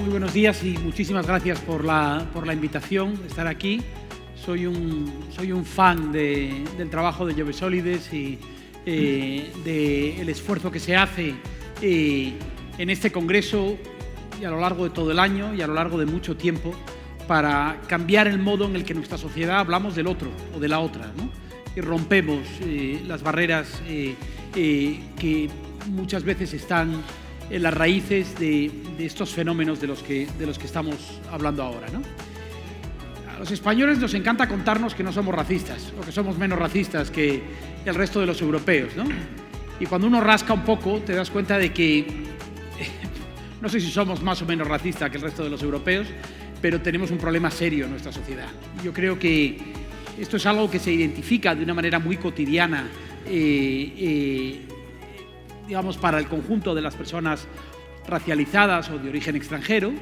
Muy buenos días y muchísimas gracias por la invitación de estar aquí. Soy un fan del trabajo de Jove Solides y del esfuerzo que se hace en este congreso y a lo largo de todo el año y a lo largo de mucho tiempo para cambiar el modo en el que nuestra sociedad hablamos del otro o de la otra, ¿no? Y rompemos las barreras que muchas veces están en las raíces de estos fenómenos de los que estamos hablando ahora, ¿no? A los españoles nos encanta contarnos que no somos racistas o que somos menos racistas que el resto de los europeos, ¿no? Y cuando uno rasca un poco te das cuenta de que no sé si somos más o menos racistas que el resto de los europeos, pero tenemos un problema serio en nuestra sociedad. Yo creo que esto es algo que se identifica de una manera muy cotidiana digamos, para el conjunto de las personas racializadas o de origen extranjero,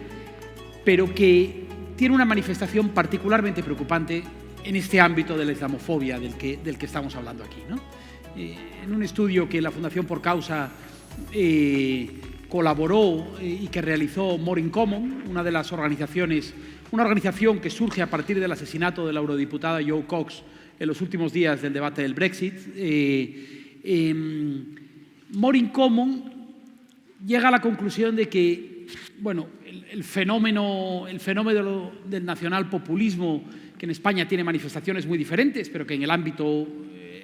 pero que tiene una manifestación particularmente preocupante en este ámbito de la islamofobia del que estamos hablando aquí, ¿no? En un estudio que la Fundación Por Causa colaboró y que realizó More in Common, una organización que surge a partir del asesinato de la eurodiputada Jo Cox en los últimos días del debate del Brexit. More in Common llega a la conclusión de que, bueno, el fenómeno del nacionalpopulismo, que en España tiene manifestaciones muy diferentes, pero que en el ámbito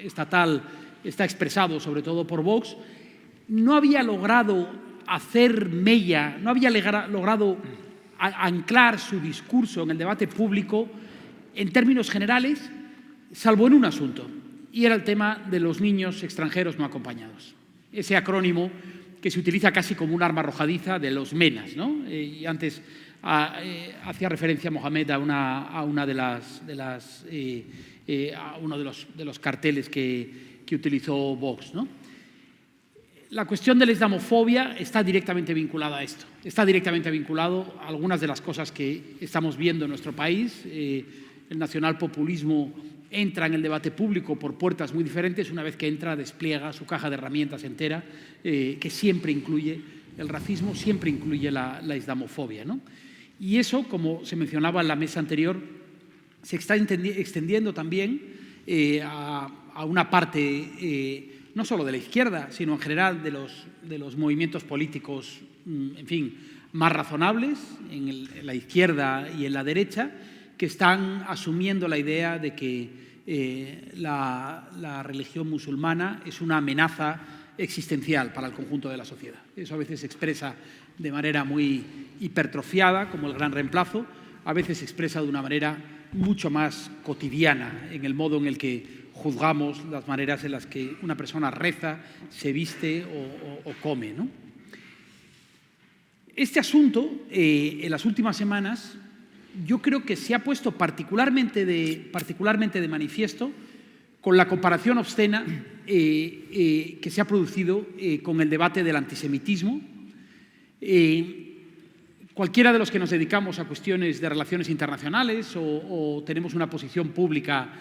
estatal está expresado sobre todo por Vox, no había logrado hacer mella, no había logrado anclar su discurso en el debate público en términos generales, salvo en un asunto, y era el tema de los niños extranjeros no acompañados. Ese acrónimo que se utiliza casi como un arma arrojadiza de los MENAs, ¿no? Y antes hacía referencia Mohamed a uno de los carteles que utilizó Vox, ¿no? La cuestión de la islamofobia está directamente vinculada a esto. Está directamente vinculado a algunas de las cosas que estamos viendo en nuestro país. El nacionalpopulismo entra en el debate público por puertas muy diferentes. Una vez que entra, despliega su caja de herramientas entera, que siempre incluye el racismo, siempre incluye la islamofobia, ¿no? Y eso, como se mencionaba en la mesa anterior, se está extendiendo también a una parte no solo de la izquierda, sino en general de los movimientos políticos, en fin, más razonables, en la izquierda y en la derecha, que están asumiendo la idea de que la religión musulmana es una amenaza existencial para el conjunto de la sociedad. Eso a veces se expresa de manera muy hipertrofiada, como el gran reemplazo, a veces se expresa de una manera mucho más cotidiana, en el modo en el que juzgamos las maneras en las que una persona reza, se viste o come, ¿no? Este asunto, en las últimas semanas, yo creo que se ha puesto particularmente de manifiesto con la comparación obscena que se ha producido con el debate del antisemitismo. Cualquiera de los que nos dedicamos a cuestiones de relaciones internacionales o tenemos una posición pública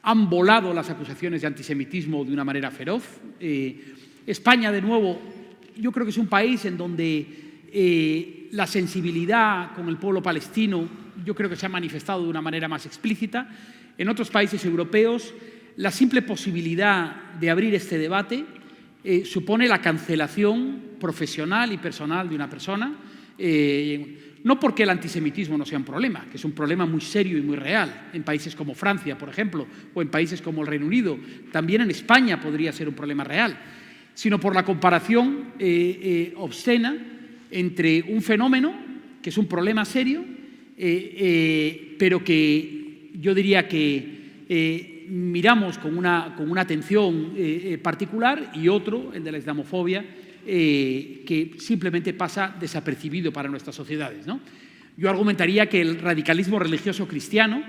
han volado las acusaciones de antisemitismo de una manera feroz. España, de nuevo, yo creo que es un país en donde la sensibilidad con el pueblo palestino yo creo que se ha manifestado de una manera más explícita. En otros países europeos, la simple posibilidad de abrir este debate supone la cancelación profesional y personal de una persona, no porque el antisemitismo no sea un problema, que es un problema muy serio y muy real, en países como Francia, por ejemplo, o en países como el Reino Unido. También en España podría ser un problema real, sino por la comparación obscena entre un fenómeno, que es un problema serio, pero que yo diría que miramos con una atención particular, y otro, el de la islamofobia, que simplemente pasa desapercibido para nuestras sociedades, ¿no? Yo argumentaría que el radicalismo religioso cristiano,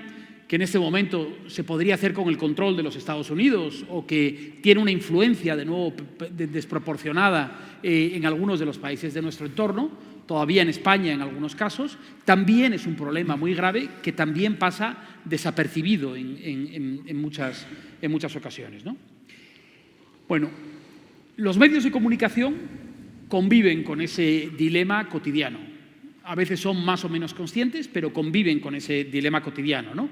que en este momento se podría hacer con el control de los Estados Unidos o que tiene una influencia de nuevo desproporcionada en algunos de los países de nuestro entorno, todavía en España en algunos casos, también es un problema muy grave que también pasa desapercibido en muchas ocasiones, ¿no? Bueno, los medios de comunicación conviven con ese dilema cotidiano. a veces son más o menos conscientes, pero conviven con ese dilema cotidiano, ¿no?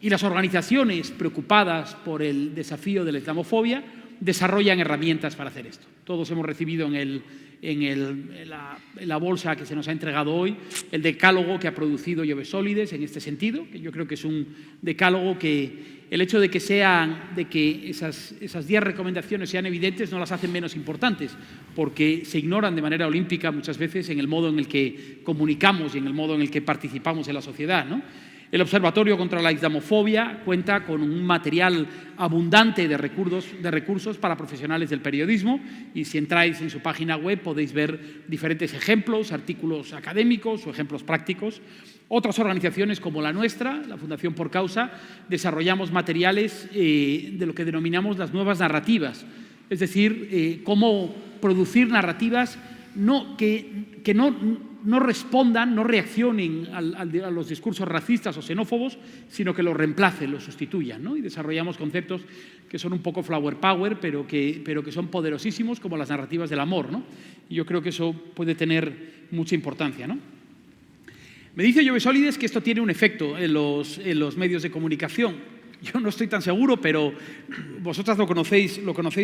Y las organizaciones preocupadas por el desafío de la islamofobia desarrollan herramientas para hacer esto. Todos hemos recibido en la bolsa que se nos ha entregado hoy el decálogo que ha producido Jove Solides en este sentido, que yo creo que es un decálogo que el hecho de que esas 10 recomendaciones sean evidentes no las hacen menos importantes, porque se ignoran de manera olímpica muchas veces en el modo en el que comunicamos y en el modo en el que participamos en la sociedad, ¿no? El Observatorio contra la Islamofobia cuenta con un material abundante de recursos para profesionales del periodismo, y si entráis en su página web podéis ver diferentes ejemplos, artículos académicos o ejemplos prácticos. Otras organizaciones como la nuestra, la Fundación Por Causa, desarrollamos materiales de lo que denominamos las nuevas narrativas, es decir, cómo producir narrativas que no respondan, no reaccionen a los discursos racistas o xenófobos, sino que los reemplacen, los sustituyan, ¿no? Y desarrollamos conceptos que son un poco flower power, pero que son poderosísimos, como las narrativas del amor, ¿no? Y yo creo que eso puede tener mucha importancia, ¿no? Me dice Jove Solides que esto tiene un efecto en los medios de comunicación. Yo no estoy tan seguro, pero vosotras lo conocéis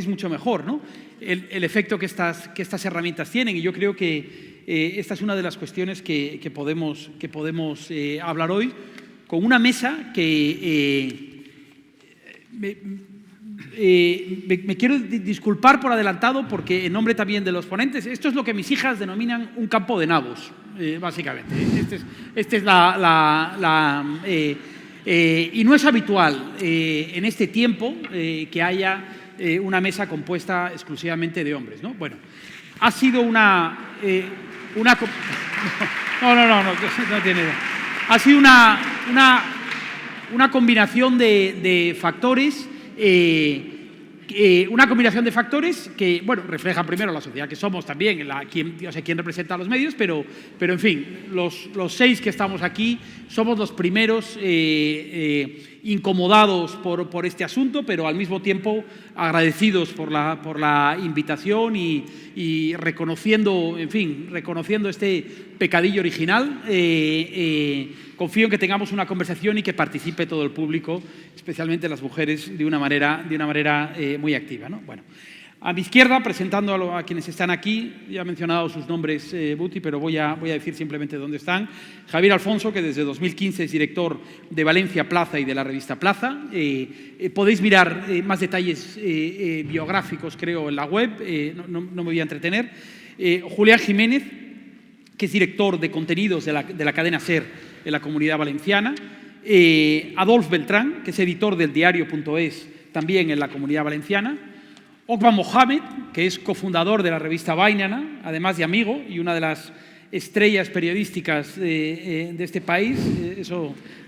mucho mejor, ¿no? El efecto que estas herramientas tienen, y yo creo que esta es una de las cuestiones que podemos hablar hoy, con una mesa que me quiero disculpar por adelantado, porque en nombre también de los ponentes, esto es lo que mis hijas denominan un campo de nabos, básicamente. Este es y no es habitual en este tiempo que haya una mesa compuesta exclusivamente de hombres, ¿no? Bueno, ha sido no tiene idea. Ha sido una combinación de factores. Una combinación de factores que, bueno, reflejan primero la sociedad que somos también, quién representa a los medios, pero en fin, los 6 que estamos aquí somos los primeros incomodados por este asunto, pero al mismo tiempo agradecidos por la invitación y reconociendo este pecadillo original. Confío en que tengamos una conversación y que participe todo el público, especialmente las mujeres, de una manera muy activa, ¿no? Bueno, a mi izquierda, presentando a quienes están aquí, ya ha mencionado sus nombres Buti, pero voy a decir simplemente dónde están. Javier Alfonso, que desde 2015 es director de Valencia Plaza y de la revista Plaza. Podéis mirar más detalles biográficos, creo, en la web, no me voy a entretener. Julián Jiménez, que es director de contenidos de la cadena SER en la Comunidad Valenciana. Adolf Beltrán, que es editor del diario.es, también en la Comunidad Valenciana. Okba Mohamed, que es cofundador de la revista Bainana, además de amigo y una de las estrellas periodísticas de este país.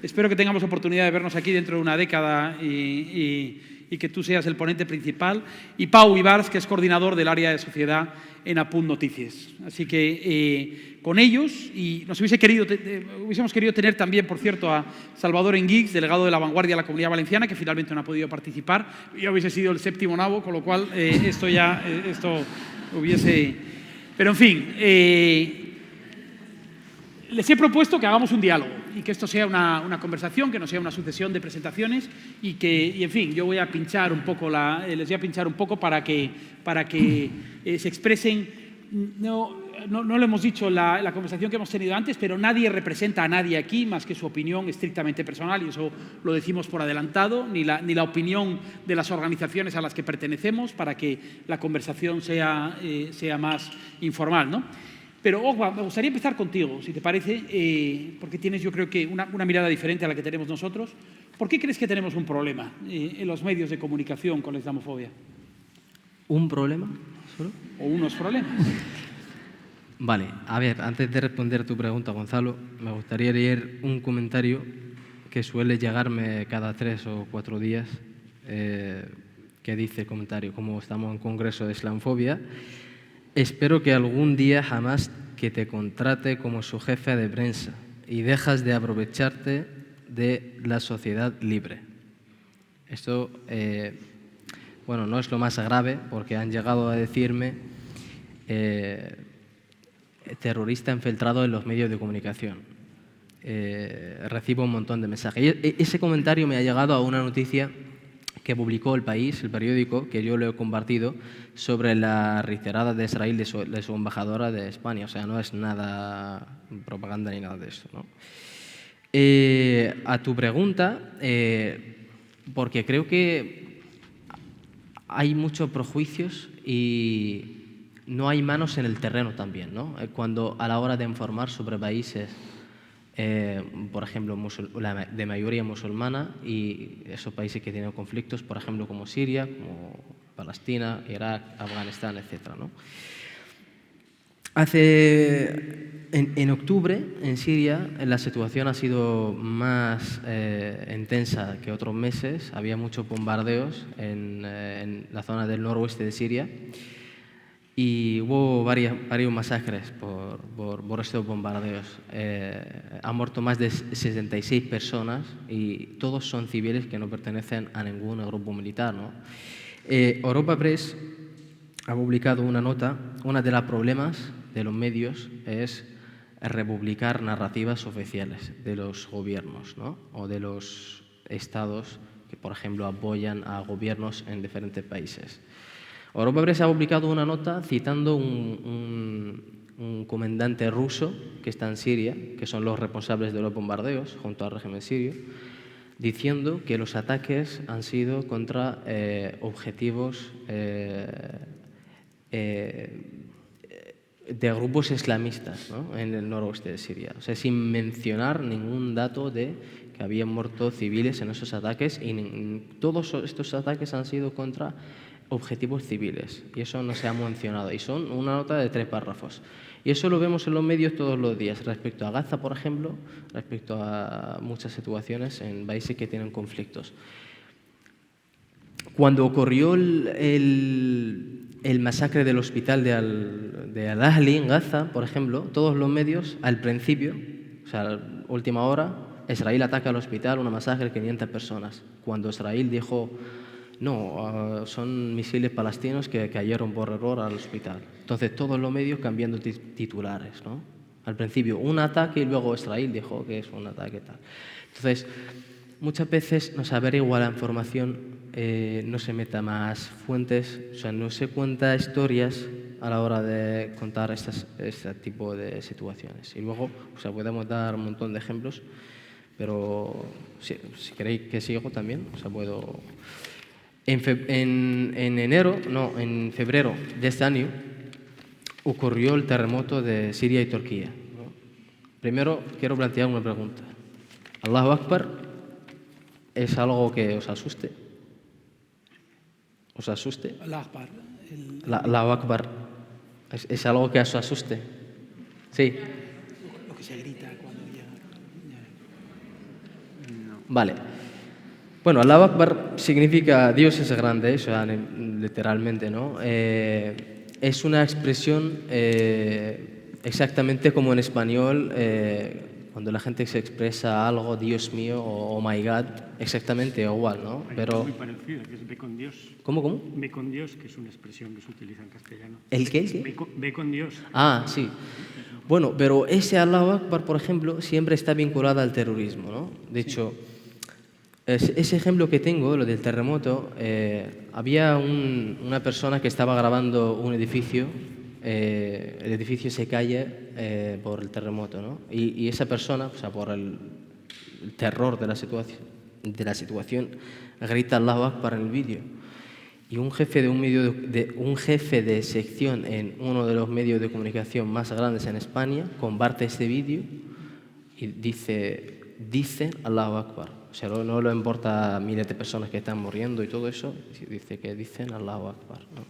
Espero que tengamos oportunidad de vernos aquí dentro de una década y que tú seas el ponente principal. Y Pau Ibars, que es coordinador del área de sociedad en Apunt Noticias. Así que con ellos, y hubiésemos querido tener también, por cierto, a Salvador Enguix, delegado de La Vanguardia de la Comunidad Valenciana, que finalmente no ha podido participar. Yo hubiese sido el 7º nabo, con lo cual esto hubiese... Pero en fin, les he propuesto que hagamos un diálogo y que esto sea una conversación, que no sea una sucesión de presentaciones, y en fin, yo voy a pinchar un poco les voy a pinchar un poco para que se expresen. No lo hemos dicho en la conversación que hemos tenido antes, pero nadie representa a nadie aquí más que su opinión estrictamente personal, y eso lo decimos por adelantado, ni la opinión de las organizaciones a las que pertenecemos, para que la conversación sea más informal, ¿no? Pero, Okba, me gustaría empezar contigo, si te parece, porque tienes, yo creo que, una mirada diferente a la que tenemos nosotros. ¿Por qué crees que tenemos un problema en los medios de comunicación con la islamofobia? ¿Un problema solo? ¿O unos problemas? Vale, a ver, antes de responder tu pregunta, Gonzalo, me gustaría leer un comentario que suele llegarme cada 3 o 4 días, que dice el comentario: como estamos en Congreso de Islamofobia, espero que algún día jamás que te contrate como su jefe de prensa y dejas de aprovecharte de la sociedad libre. Esto, bueno, no es lo más grave, porque han llegado a decirme terrorista infiltrado en los medios de comunicación. Recibo un montón de mensajes. Ese comentario me ha llegado a una noticia que publicó El País, el periódico, que yo lo he compartido, sobre la retirada de Israel de su embajadora de España. O sea, no es nada propaganda ni nada de eso, ¿no? A tu pregunta, porque creo que hay muchos prejuicios y no hay manos en el terreno también, ¿no? Cuando a la hora de informar sobre países, por ejemplo, de mayoría musulmana y esos países que tienen conflictos, por ejemplo, como Siria, como Palestina, Irak, Afganistán, etc., ¿no? En octubre, en Siria, la situación ha sido más intensa que otros meses. Había muchos bombardeos en la zona del noroeste de Siria y hubo varios masacres por estos bombardeos. Han muerto más de 66 personas y todos son civiles que no pertenecen a ningún grupo militar, ¿no? Europa Press ha publicado una nota. Uno de los problemas de los medios es republicar narrativas oficiales de los gobiernos, ¿no? O de los estados que, por ejemplo, apoyan a gobiernos en diferentes países. Europa Press ha publicado una nota citando un comandante ruso que está en Siria, que son los responsables de los bombardeos junto al régimen sirio, diciendo que los ataques han sido contra objetivos de grupos islamistas, ¿no? En el noroeste de Siria. O sea, sin mencionar ningún dato de que habían muerto civiles en esos ataques, y todos estos ataques han sido contra objetivos civiles, y eso no se ha mencionado, y son una nota de 3 párrafos. Y eso lo vemos en los medios todos los días, respecto a Gaza, por ejemplo, respecto a muchas situaciones en países que tienen conflictos. Cuando ocurrió el masacre del hospital de Al-Ahli en Gaza, por ejemplo, todos los medios, al principio, o sea, a última hora, Israel ataca al hospital, una masacre de 500 personas. Cuando Israel dijo, no, son misiles palestinos que cayeron por error al hospital. Entonces, todos los medios cambiando titulares, ¿no? Al principio, un ataque, y luego Israel dijo que es un ataque tal. Entonces, muchas veces no se averigua la información, no se meta más fuentes, o sea, no se cuenta historias a la hora de contar este tipo de situaciones. Y luego, o sea, podemos dar un montón de ejemplos, pero si queréis que sigo también, o sea, puedo... En febrero de este año ocurrió el terremoto de Siria y Turquía, ¿no? Primero quiero plantear una pregunta. ¿Allahu Akbar es algo que os asuste? ¿Os asuste? Allahu Akbar. Allahu Akbar es algo que os asuste. Sí. Lo que se grita cuando ya... No. Vale. Bueno, Allahu Akbar significa Dios es grande, o sea, literalmente, ¿no? Es una expresión exactamente como en español, cuando la gente se expresa algo, Dios mío o oh my God, exactamente igual, ¿no? Pero muy parecido, que es ve con Dios. ¿Cómo? Ve con Dios, que es una expresión que se utiliza en castellano. ¿El qué? Ve con Dios. Ah, sí. Bueno, pero ese Allahu Akbar, por ejemplo, siempre está vinculado al terrorismo, ¿no? De hecho, ese ejemplo que tengo, lo del terremoto, había una persona que estaba grabando un edificio, el edificio se cae por el terremoto, ¿no? Y esa persona, o sea, por el terror de la situación, grita Allahu Akbar en el vídeo. Y un jefe de sección en uno de los medios de comunicación más grandes en España comparte este vídeo y dice Allahu Akbar. O sea, no le importa a miles de personas que están muriendo y todo eso, dice que dicen Allahu Akbar, ¿no?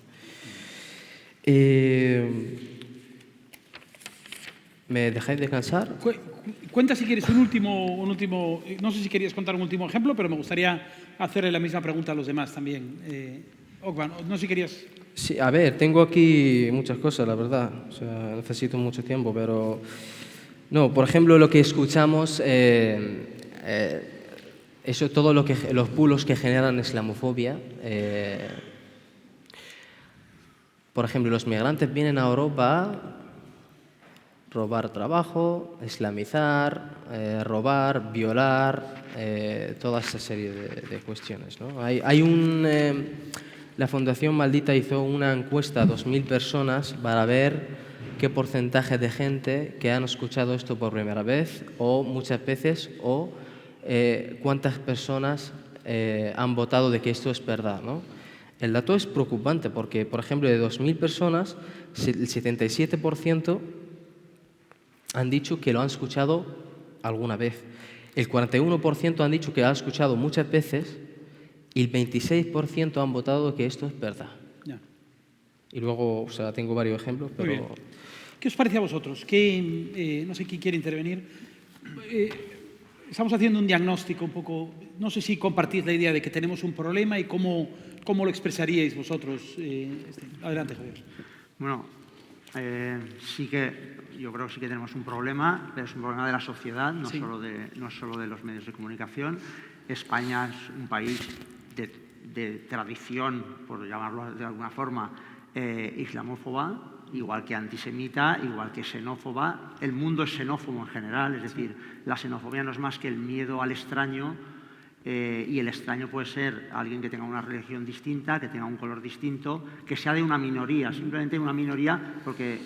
¿Me dejáis descansar? Cuenta si quieres un último, no sé si querías contar un último ejemplo, pero me gustaría hacerle la misma pregunta a los demás también. Okvan, no sé si querías... Sí, a ver, tengo aquí muchas cosas, la verdad. O sea, necesito mucho tiempo, pero... No, por ejemplo, lo que escuchamos... eso, todo los bulos que generan islamofobia. Por ejemplo, los migrantes vienen a Europa robar trabajo, islamizar, robar, violar, toda esa serie de cuestiones, ¿no? La Fundación Maldita hizo una encuesta a 2.000 personas para ver qué porcentaje de gente que han escuchado esto por primera vez o muchas veces o cuántas personas han votado de que esto es verdad, ¿no? El dato es preocupante porque, por ejemplo, de 2.000 personas, el 77% han dicho que lo han escuchado alguna vez. El 41% han dicho que lo han escuchado muchas veces y el 26% han votado que esto es verdad. Ya. Y luego, o sea, tengo varios ejemplos, Muy bien. pero... ¿Qué os parece a vosotros? No sé quién quiere intervenir. Estamos haciendo un diagnóstico un poco... No sé si compartís la idea de que tenemos un problema y cómo lo expresaríais vosotros. Adelante, Javier. Bueno, sí que yo creo que sí que tenemos un problema, pero es un problema de la sociedad, no solo de los medios de comunicación. España es un país de tradición, por llamarlo de alguna forma, islamófoba, igual que antisemita, igual que xenófoba. El mundo es xenófobo en general, es decir, la xenofobia no es más que el miedo al extraño, y el extraño puede ser alguien que tenga una religión distinta, que tenga un color distinto, que sea de una minoría, simplemente una minoría, porque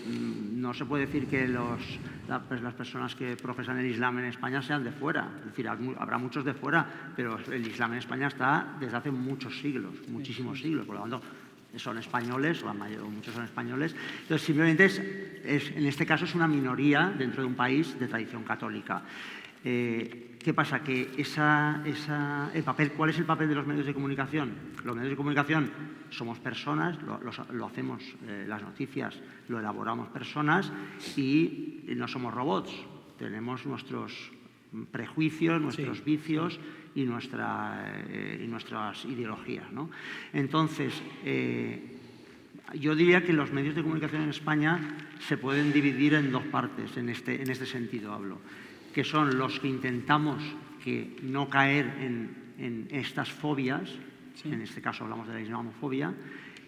no se puede decir que las personas que profesan el Islam en España sean de fuera. Es decir, habrá muchos de fuera, pero el Islam en España está desde hace muchos siglos, muchísimos siglos, por lo tanto son españoles, o muchos son españoles. Entonces, simplemente en este caso es una minoría dentro de un país de tradición católica. ¿Qué pasa? Que ¿cuál es el papel de los medios de comunicación? Los medios de comunicación somos personas, lo hacemos, las noticias lo elaboramos personas y no somos robots. Tenemos nuestros prejuicios, nuestros vicios y nuestras ideologías, ¿no? Entonces, yo diría que los medios de comunicación en España se pueden dividir en dos partes, en este sentido hablo, que son los que intentamos que no caer en estas fobias, en este caso hablamos de la islamofobia,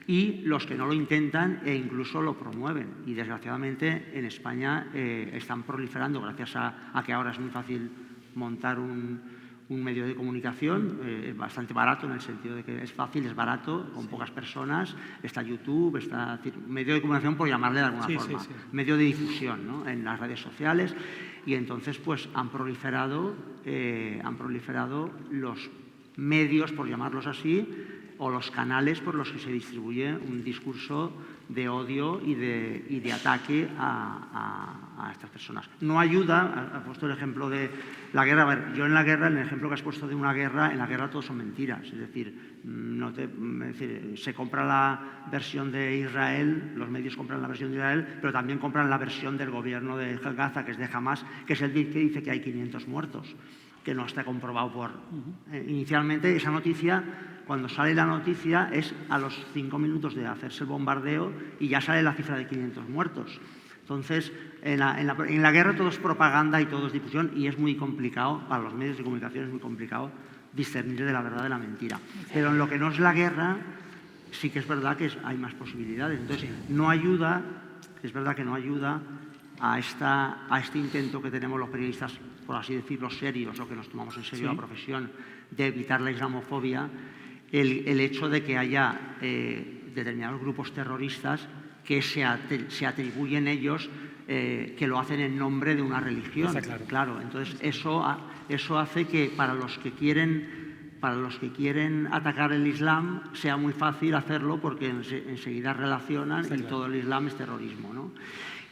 y los que no lo intentan e incluso lo promueven. Y desgraciadamente en España están proliferando, gracias a que ahora es muy fácil montar un medio de comunicación, bastante barato en el sentido de que es fácil, es barato, con pocas personas, está YouTube, está medio de comunicación por llamarle de alguna forma, medio de difusión, ¿no? En las redes sociales, y entonces pues han proliferado los medios, por llamarlos así, o los canales por los que se distribuye un discurso de odio y de ataque a estas personas. No ayuda, ha puesto el ejemplo de la guerra. A ver, yo en la guerra, en el ejemplo que has puesto de una guerra, en la guerra todo son mentiras. Es decir, se compra la versión de Israel, los medios compran la versión de Israel, pero también compran la versión del gobierno de Gaza, que es de Hamas, que es el que dice que hay 500 muertos, que no está comprobado por... Inicialmente esa noticia, cuando sale la noticia, es a los 5 minutos de hacerse el bombardeo y ya sale la cifra de 500 muertos. Entonces, en la guerra todo es propaganda y todo es difusión y es muy complicado, para los medios de comunicación es muy complicado discernir de la verdad de la mentira. Pero en lo que no es la guerra, sí que es verdad que hay más posibilidades. Entonces, no ayuda, es verdad que no ayuda a este intento que tenemos los periodistas, por así decirlo, serios, o que nos tomamos en serio la profesión, de evitar la islamofobia, el hecho de que haya determinados grupos terroristas que se atribuyen ellos que lo hacen en nombre de una religión. Claro, entonces eso hace que para los que quieren atacar el Islam sea muy fácil hacerlo porque enseguida relacionan y todo el Islam es terrorismo, ¿no?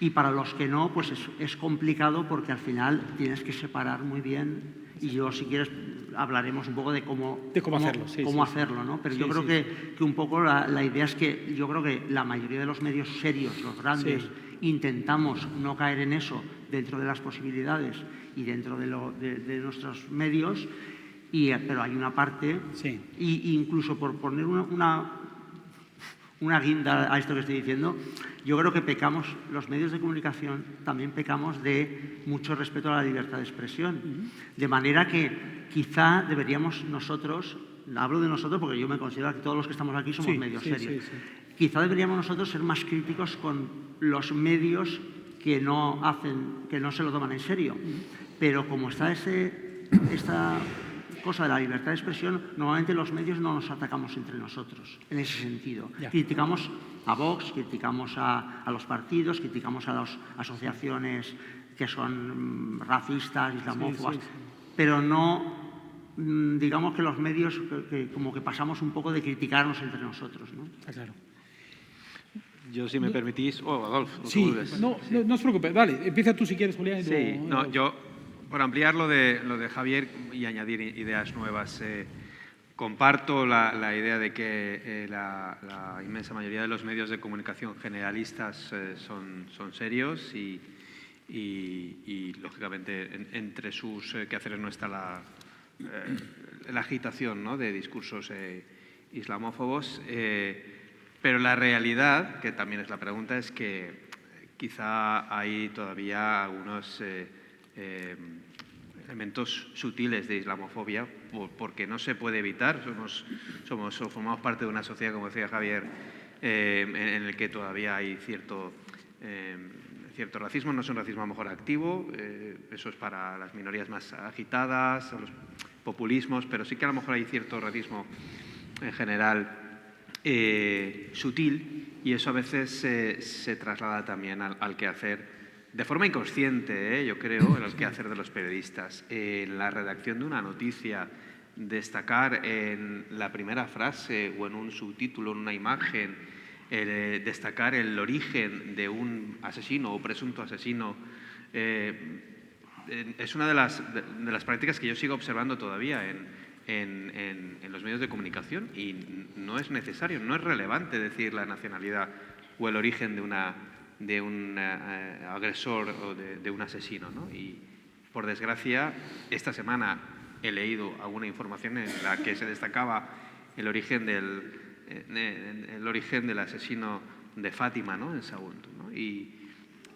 Y para los que no, pues es complicado porque al final tienes que separar muy bien. Y yo, si quieres, hablaremos un poco de cómo hacerlo, ¿no? Pero yo creo que un poco la idea es que yo creo que la mayoría de los medios serios, los grandes, intentamos no caer en eso dentro de las posibilidades y dentro de nuestros medios, pero hay una parte, y incluso por poner una guinda a esto que estoy diciendo, yo creo que pecamos, los medios de comunicación también pecamos de mucho respeto a la libertad de expresión. De manera que quizá deberíamos nosotros, hablo de nosotros porque yo me considero que todos los que estamos aquí somos medios serios, quizá deberíamos nosotros ser más críticos con los medios que no se lo toman en serio. Pero como está esta cosa de la libertad de expresión, normalmente los medios no nos atacamos entre nosotros, en ese sentido. Criticamos a Vox, criticamos a los partidos, criticamos a las asociaciones que son racistas, islamófobas, pero no, digamos que los medios como que pasamos un poco de criticarnos entre nosotros, ¿no? Está claro. Yo, si me permitís... Adolfo, sí, no os preocupes. Vale, empieza tú si quieres, Julián. Sí, no, yo, por ampliar lo de Javier y añadir ideas nuevas, comparto la idea de que la inmensa mayoría de los medios de comunicación generalistas son serios y lógicamente, entre sus quehaceres no está la agitación, ¿no?, de discursos islamófobos. Pero la realidad, que también es la pregunta, es que quizá hay todavía algunos elementos sutiles de islamofobia, porque no se puede evitar. Formamos parte de una sociedad, como decía Javier, en el que todavía hay cierto racismo. No es un racismo a lo mejor activo, eso es para las minorías más agitadas, los populismos, pero sí que a lo mejor hay cierto racismo en general sutil, y eso a veces se traslada también al quehacer, de forma inconsciente, yo creo, en el quehacer de los periodistas. En la redacción de una noticia, destacar en la primera frase o en un subtítulo, en una imagen, destacar el origen de un asesino o presunto asesino, es una de las prácticas que yo sigo observando todavía en los medios de comunicación, y no es necesario, no es relevante decir la nacionalidad o el origen de un agresor o de un asesino, ¿no? Y, por desgracia, esta semana he leído alguna información en la que se destacaba el origen del asesino de Fátima, ¿no?, en Sagunto, ¿no?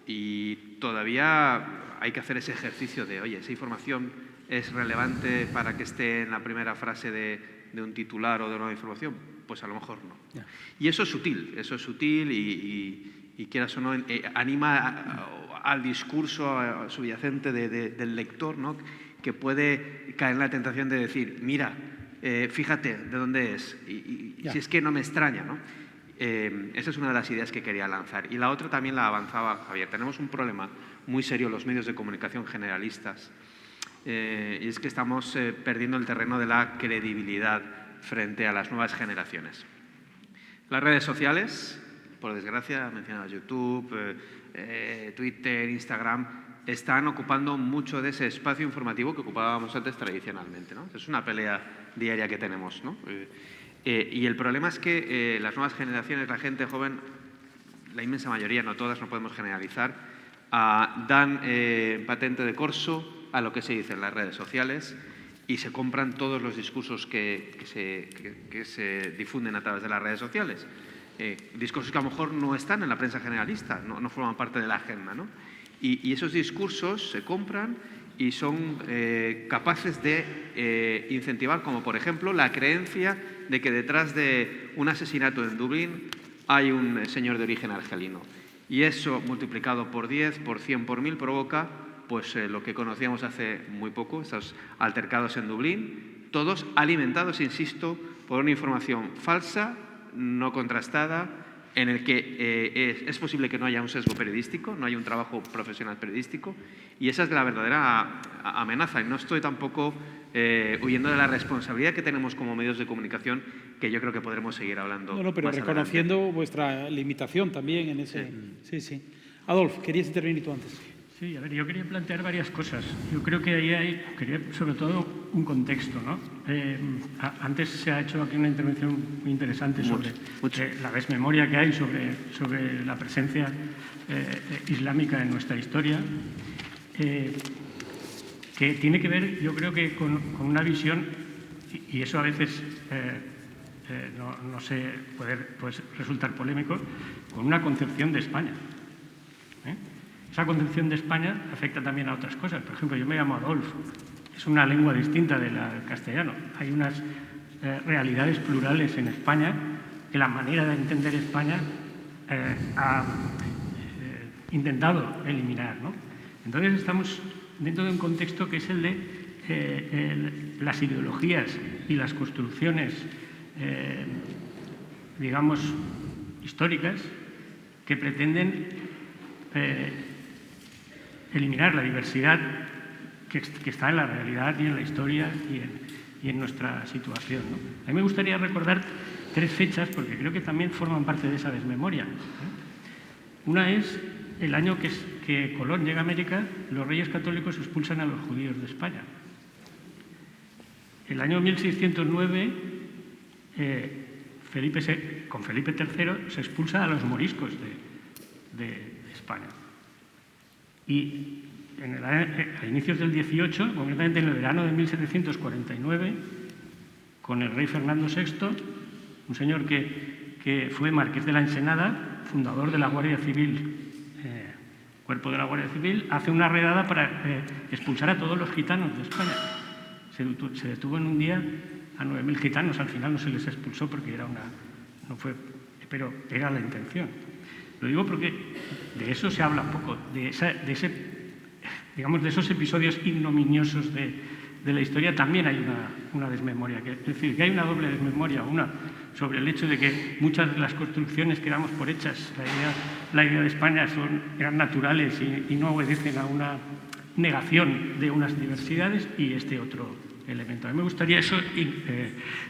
Y todavía hay que hacer ese ejercicio de, oye, esa información es relevante para que esté en la primera frase de un titular o de una información. Pues a lo mejor no. Y eso es sutil y quieras o no, anima al discurso subyacente del lector, ¿no?, que puede caer en la tentación de decir, mira, fíjate de dónde es, y si es que no me extraña, ¿no? Esa es una de las ideas que quería lanzar. Y la otra también la avanzaba Javier. Tenemos un problema muy serio en los medios de comunicación generalistas, y es que estamos perdiendo el terreno de la credibilidad frente a las nuevas generaciones. Las redes sociales, por desgracia, mencionadas YouTube, Twitter, Instagram, están ocupando mucho de ese espacio informativo que ocupábamos antes tradicionalmente, ¿no? Es una pelea diaria que tenemos, ¿no? Y el problema es que las nuevas generaciones, la gente joven, la inmensa mayoría, no todas, no podemos generalizar, dan patente de corso a lo que se dice en las redes sociales y se compran todos los discursos que se difunden a través de las redes sociales. Discursos que a lo mejor no están en la prensa generalista, no forman parte de la agenda, ¿no? Y esos discursos se compran y son capaces de incentivar, como por ejemplo, la creencia de que detrás de un asesinato en Dublín hay un señor de origen argelino. Y eso, multiplicado por 10, por 100, por 1000, provoca pues lo que conocíamos hace muy poco, esos altercados en Dublín, todos alimentados, insisto, por una información falsa, no contrastada, en el que es posible que no haya un sesgo periodístico, no haya un trabajo profesional periodístico, y esa es la verdadera amenaza. Y no estoy tampoco huyendo de la responsabilidad que tenemos como medios de comunicación, que yo creo que podremos seguir hablando. No, pero más reconociendo adelante. vuestra limitación también en ese... Sí. Adolfo, querías intervenir tú antes. Sí, a ver, yo quería plantear varias cosas. Yo creo que ahí quería sobre todo un contexto, ¿no? Antes se ha hecho aquí una intervención muy interesante sobre la desmemoria que hay sobre la presencia islámica en nuestra historia, que tiene que ver, yo creo que con una visión, y eso a veces no sé, puede resultar polémico, con una concepción de España. Esa concepción de España afecta también a otras cosas. Por ejemplo, yo me llamo Adolfo. Es una lengua distinta del castellano. Hay unas realidades plurales en España que la manera de entender España ha intentado eliminar, ¿no? Entonces estamos dentro de un contexto que es el de las ideologías y las construcciones, digamos, históricas que pretenden eliminar la diversidad que está en la realidad y en la historia y en nuestra situación, ¿no? A mí me gustaría recordar 3 fechas porque creo que también forman parte de esa desmemoria, ¿no? Una es el año que Colón llega a América, los reyes católicos expulsan a los judíos de España. El año 1609, con Felipe III se expulsa a los moriscos de España. Y a inicios del 18, concretamente en el verano de 1749, con el rey Fernando VI, un señor que fue marqués de la Ensenada, fundador de la Guardia Civil, cuerpo de la Guardia Civil, hace una redada para expulsar a todos los gitanos de España. Se detuvo en un día a 9.000 gitanos, al final no se les expulsó porque pero era la intención. Lo digo porque de eso se habla poco, de esos episodios ignominiosos de la historia también hay una desmemoria. Es decir, que hay una doble desmemoria, una sobre el hecho de que muchas de las construcciones que damos por hechas, la idea de España eran naturales y no obedecen a una negación de unas diversidades, y este otro elemento. A mí me gustaría eso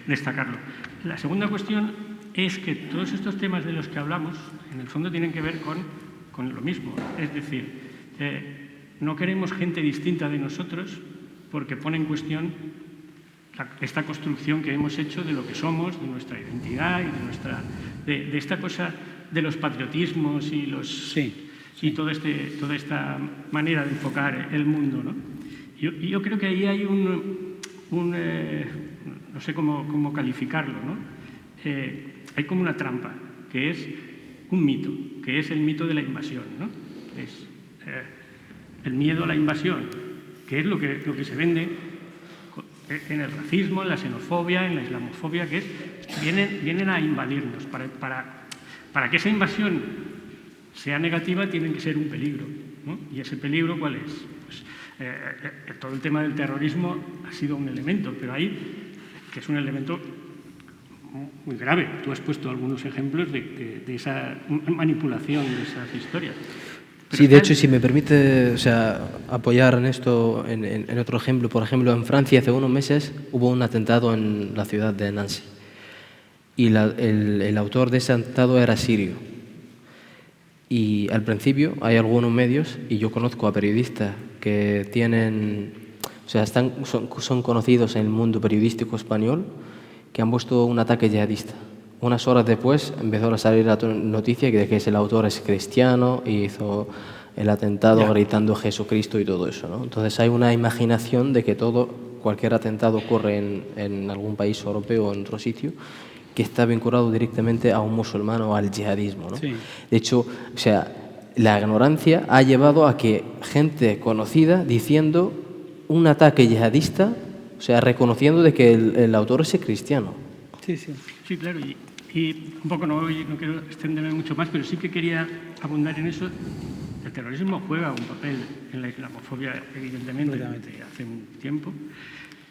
destacarlo. La segunda cuestión es que todos estos temas de los que hablamos, en el fondo tienen que ver con lo mismo. Es decir, no queremos gente distinta de nosotros porque pone en cuestión esta construcción que hemos hecho de lo que somos, de nuestra identidad y de esta cosa de los patriotismos y toda esta manera de enfocar el mundo, ¿no? Yo creo que ahí hay no sé cómo calificarlo, ¿no? Hay como una trampa, que es un mito, que es el mito de la invasión, ¿no? Es el miedo a la invasión, que es lo que se vende en el racismo, en la xenofobia, en la islamofobia, que es vienen a invadirnos. Para que esa invasión sea negativa tienen que ser un peligro, ¿no? ¿Y ese peligro cuál es? Pues, todo el tema del terrorismo ha sido un elemento, pero que es un elemento muy grave. Tú has puesto algunos ejemplos de esa manipulación de esas historias. Sí, de hecho, si me permite, apoyar en esto, en otro ejemplo. Por ejemplo, en Francia hace unos meses hubo un atentado en la ciudad de Nancy. Y el autor de ese atentado era sirio. Y al principio hay algunos medios, y yo conozco a periodistas que son conocidos en el mundo periodístico español, que han puesto un ataque yihadista. Unas horas después empezó a salir la noticia de que el autor es cristiano y hizo el atentado gritando Jesucristo y todo eso, ¿no? Entonces hay una imaginación de que cualquier atentado ocurre en algún país europeo o en otro sitio que está vinculado directamente a un musulmán o al yihadismo, ¿no? Sí. De hecho, la ignorancia ha llevado a que gente conocida diciendo un ataque yihadista, reconociendo de que el autor es cristiano. Sí, claro. Y un poco no quiero extenderme mucho más, pero sí que quería abundar en eso. El terrorismo juega un papel en la islamofobia, evidentemente, desde hace un tiempo.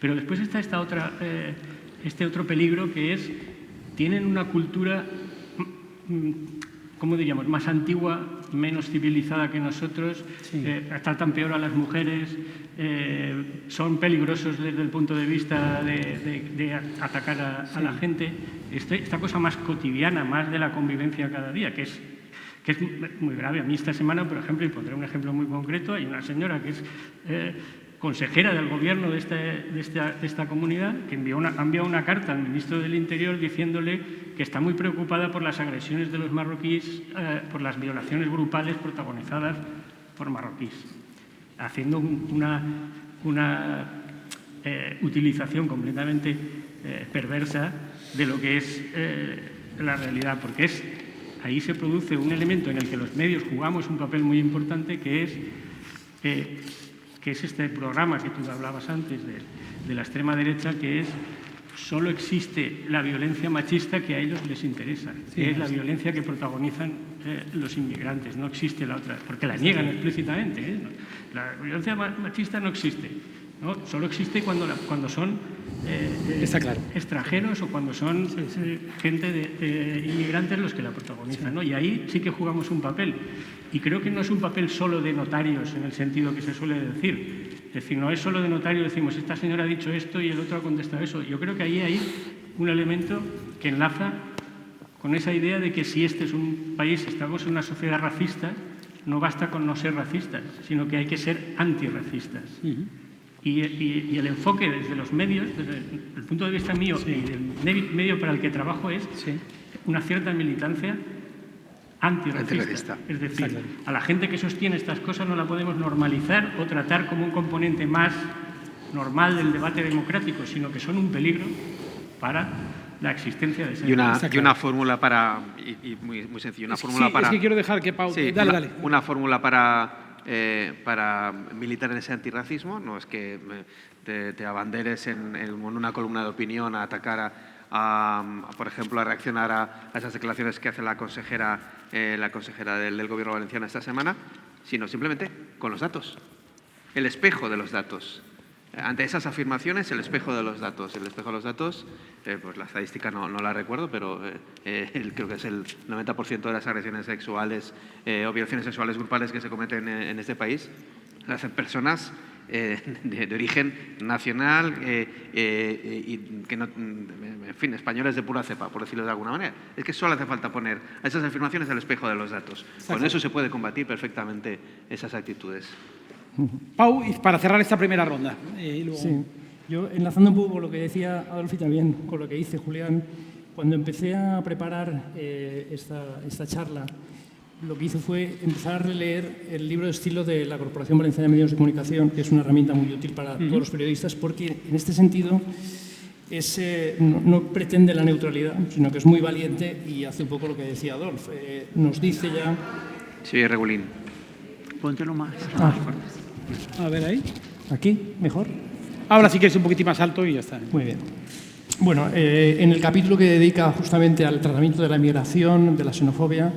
Pero después está este otro peligro, que es tienen una cultura, ¿cómo diríamos?, más antigua, menos civilizada que nosotros, tratan peor a las mujeres, son peligrosos desde el punto de vista de atacar a la gente. Esta cosa más cotidiana, más de la convivencia cada día, que es muy grave. A mí esta semana, por ejemplo, y pondré un ejemplo muy concreto, hay una señora que es consejera del gobierno de esta comunidad, que ha enviado una carta al ministro del Interior diciéndole que está muy preocupada por las agresiones de los marroquíes, por las violaciones grupales protagonizadas por marroquíes, haciendo una utilización completamente perversa de lo que es la realidad, porque ahí se produce un elemento en el que los medios jugamos un papel muy importante, que es este programa que tú hablabas antes de la extrema derecha, que es solo existe la violencia machista que a ellos les interesa, que es la violencia que protagonizan los inmigrantes, no existe la otra, porque la niegan explícitamente. La violencia machista no existe, ¿no? Solo existe cuando son Está claro. extranjeros o cuando son gente de inmigrantes los que la protagonizan, ¿no? Y ahí sí que jugamos un papel. Y creo que no es un papel solo de notarios en el sentido que se suele decir. Es decir, no es solo de notario, decimos, esta señora ha dicho esto y el otro ha contestado eso. Yo creo que ahí hay un elemento que enlaza con esa idea de que si este es un país, estamos en una sociedad racista, no basta con no ser racistas, sino que hay que ser antirracistas. Y el enfoque desde los medios, desde el punto de vista mío y del medio para el que trabajo, es una cierta militancia antirracista. Es decir, a la gente que sostiene estas cosas no la podemos normalizar o tratar como un componente más normal del debate democrático, sino que son un peligro para la existencia de ese debate. Y una fórmula para... muy sencillo, una fórmula para... Es que quiero dejar que Pau... Dale. Una fórmula para militar en ese antirracismo, no es que te abanderes en una columna de opinión a atacar por ejemplo, a reaccionar a esas declaraciones que hace la consejera del Gobierno valenciano esta semana, sino simplemente con los datos, el espejo de los datos. Ante esas afirmaciones, el espejo de los datos. El espejo de los datos, pues la estadística no la recuerdo, pero creo que es el 90% de las agresiones sexuales o violaciones sexuales grupales que se cometen en este país las hacen personas de origen nacional y que no, en fin, españoles de pura cepa, por decirlo de alguna manera. Es que solo hace falta poner a esas afirmaciones el espejo de los datos. Con eso se puede combatir perfectamente esas actitudes. Pau, y para cerrar esta primera ronda. Sí, yo enlazando un poco con lo que decía Adolfo y también con lo que dice Julián, cuando empecé a preparar esta charla, lo que hice fue empezar a releer el libro de estilo de la Corporación Valenciana de Medios de Comunicación, que es una herramienta muy útil para todos los periodistas, porque en este sentido no pretende la neutralidad, sino que es muy valiente y hace un poco lo que decía Adolfo. Nos dice ya... Sí, Regulín. Póntelo más. A ver ahí. ¿Aquí? ¿Mejor? Ahora sí que es un poquitín más alto y ya está. Muy bien. Bueno, en el capítulo que dedica justamente al tratamiento de la migración, de la xenofobia,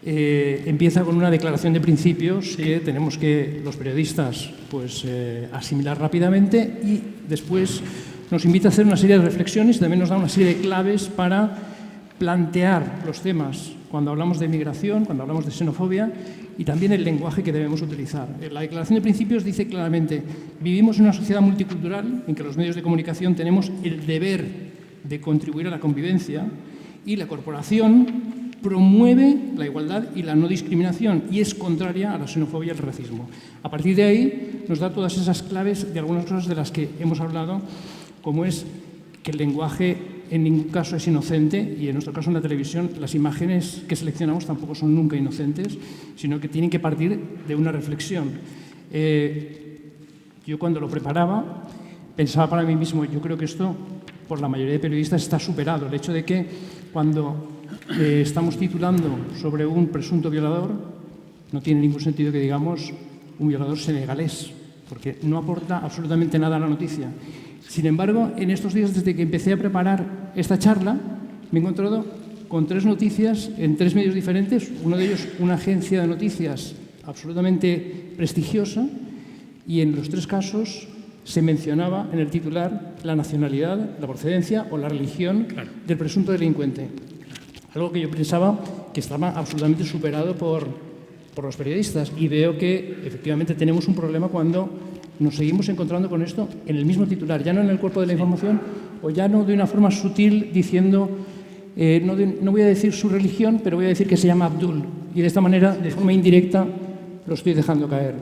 empieza con una declaración de principios que tenemos que los periodistas asimilar rápidamente, y después nos invita a hacer una serie de reflexiones y también nos da una serie de claves para plantear los temas cuando hablamos de migración, cuando hablamos de xenofobia, y también el lenguaje que debemos utilizar. La declaración de principios dice claramente: vivimos en una sociedad multicultural en que los medios de comunicación tenemos el deber de contribuir a la convivencia, y la corporación promueve la igualdad y la no discriminación y es contraria a la xenofobia y el racismo. A partir de ahí nos da todas esas claves de algunas cosas de las que hemos hablado, como es que el lenguaje en ningún caso es inocente, y en nuestro caso en la televisión las imágenes que seleccionamos tampoco son nunca inocentes, sino que tienen que partir de una reflexión. Yo cuando lo preparaba pensaba para mí mismo, yo creo que esto por la mayoría de periodistas está superado, el hecho de que cuando estamos titulando sobre un presunto violador no tiene ningún sentido que digamos un violador senegalés, porque no aporta absolutamente nada a la noticia. Sin embargo, en estos días, desde que empecé a preparar esta charla, me he encontrado con 3 noticias en 3 medios diferentes, uno de ellos una agencia de noticias absolutamente prestigiosa, y en los 3 casos se mencionaba en el titular la nacionalidad, la procedencia o la religión del presunto delincuente. Algo que yo pensaba que estaba absolutamente superado por los periodistas, y veo que efectivamente tenemos un problema cuando nos seguimos encontrando con esto en el mismo titular, ya no en el cuerpo de la información, o ya no de una forma sutil diciendo, no voy a decir su religión, pero voy a decir que se llama Abdul, y de esta manera, de forma indirecta, lo estoy dejando caer.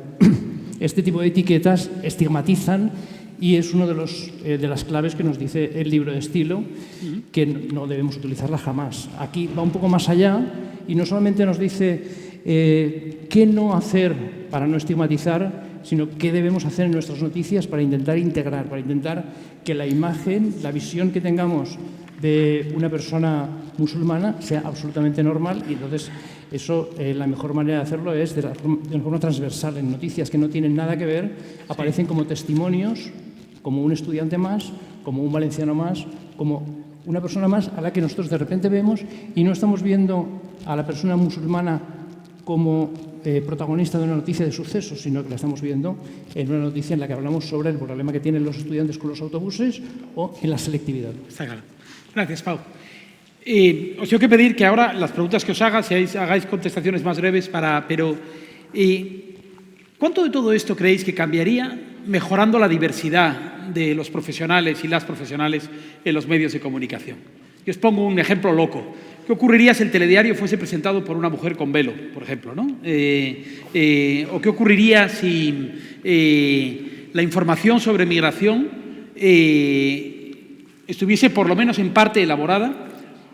Este tipo de etiquetas estigmatizan, y es una de las claves que nos dice el libro de estilo, que no debemos utilizarla jamás. Aquí va un poco más allá y no solamente nos dice qué no hacer para no estigmatizar, sino qué debemos hacer en nuestras noticias para intentar integrar, para intentar que la imagen, la visión que tengamos de una persona musulmana sea absolutamente normal. Y entonces eso, la mejor manera de hacerlo es de una forma transversal, en noticias que no tienen nada que ver, aparecen como testimonios, como un estudiante más, como un valenciano más, como una persona más a la que nosotros de repente vemos y no estamos viendo a la persona musulmana como protagonista de una noticia de sucesos, sino que la estamos viendo en una noticia en la que hablamos sobre el problema que tienen los estudiantes con los autobuses o en la selectividad. Está claro. Gracias, Pau. Os tengo que pedir que ahora las preguntas que os haga, si hagáis contestaciones más breves, pero ¿cuánto de todo esto creéis que cambiaría mejorando la diversidad de los profesionales y las profesionales en los medios de comunicación? Yo os pongo un ejemplo loco. ¿Qué ocurriría si el telediario fuese presentado por una mujer con velo, por ejemplo, ¿no? ¿O qué ocurriría si la información sobre migración estuviese por lo menos en parte elaborada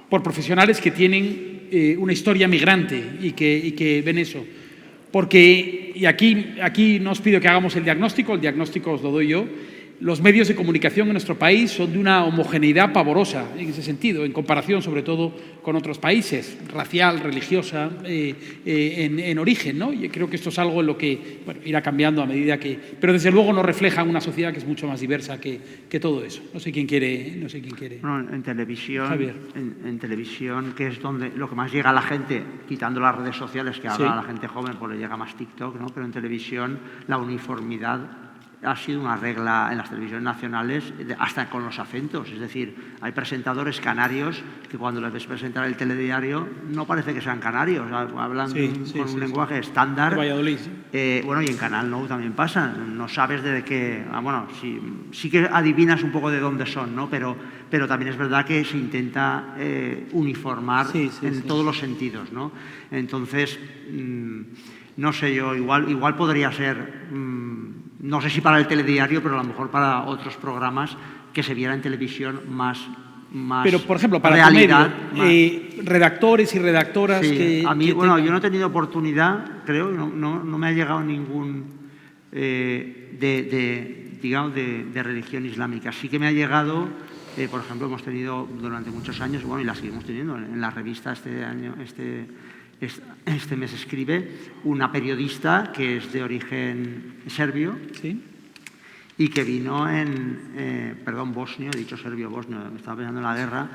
por profesionales que tienen una historia migrante y que ven eso? Porque, y aquí no os pido que hagamos el diagnóstico os lo doy yo, los medios de comunicación en nuestro país son de una homogeneidad pavorosa en ese sentido, en comparación sobre todo con otros países, racial, religiosa, en origen, ¿no? Y creo que esto es algo en lo que irá cambiando a medida que... Pero desde luego no refleja una sociedad que es mucho más diversa que todo eso. No sé quién quiere... Bueno, en televisión, Javier. en televisión, que es donde lo que más llega a la gente, quitando las redes sociales, que ahora Sí. a la gente joven pues le llega más TikTok, ¿no? Pero en televisión la uniformidad ha sido una regla en las televisiones nacionales, hasta con los acentos. Es decir, hay presentadores canarios que cuando les ves presentar el telediario no parece que sean canarios, hablan con un lenguaje estándar. De Valladolid. Bueno, y en Canal Nou también pasa. No sabes de qué... bueno, sí que adivinas un poco de dónde son, ¿no? Pero también es verdad que se intenta uniformar en todos los sentidos, ¿no? Entonces, no sé yo, igual podría ser... no sé si para el telediario, pero a lo mejor para otros programas que se viera en televisión más pero, por ejemplo, para realidad, tu medio, redactores y redactoras sí, que... a mí, que bueno, tengan... yo no he tenido oportunidad, creo, no me ha llegado ningún digamos, de religión islámica. Sí que me ha llegado, por ejemplo, hemos tenido durante muchos años, bueno, y la seguimos teniendo en la revista este mes escribe una periodista que es de origen serbio. ¿Sí? Y que vino bosnio, he dicho serbio-bosnio, estaba pensando en la guerra,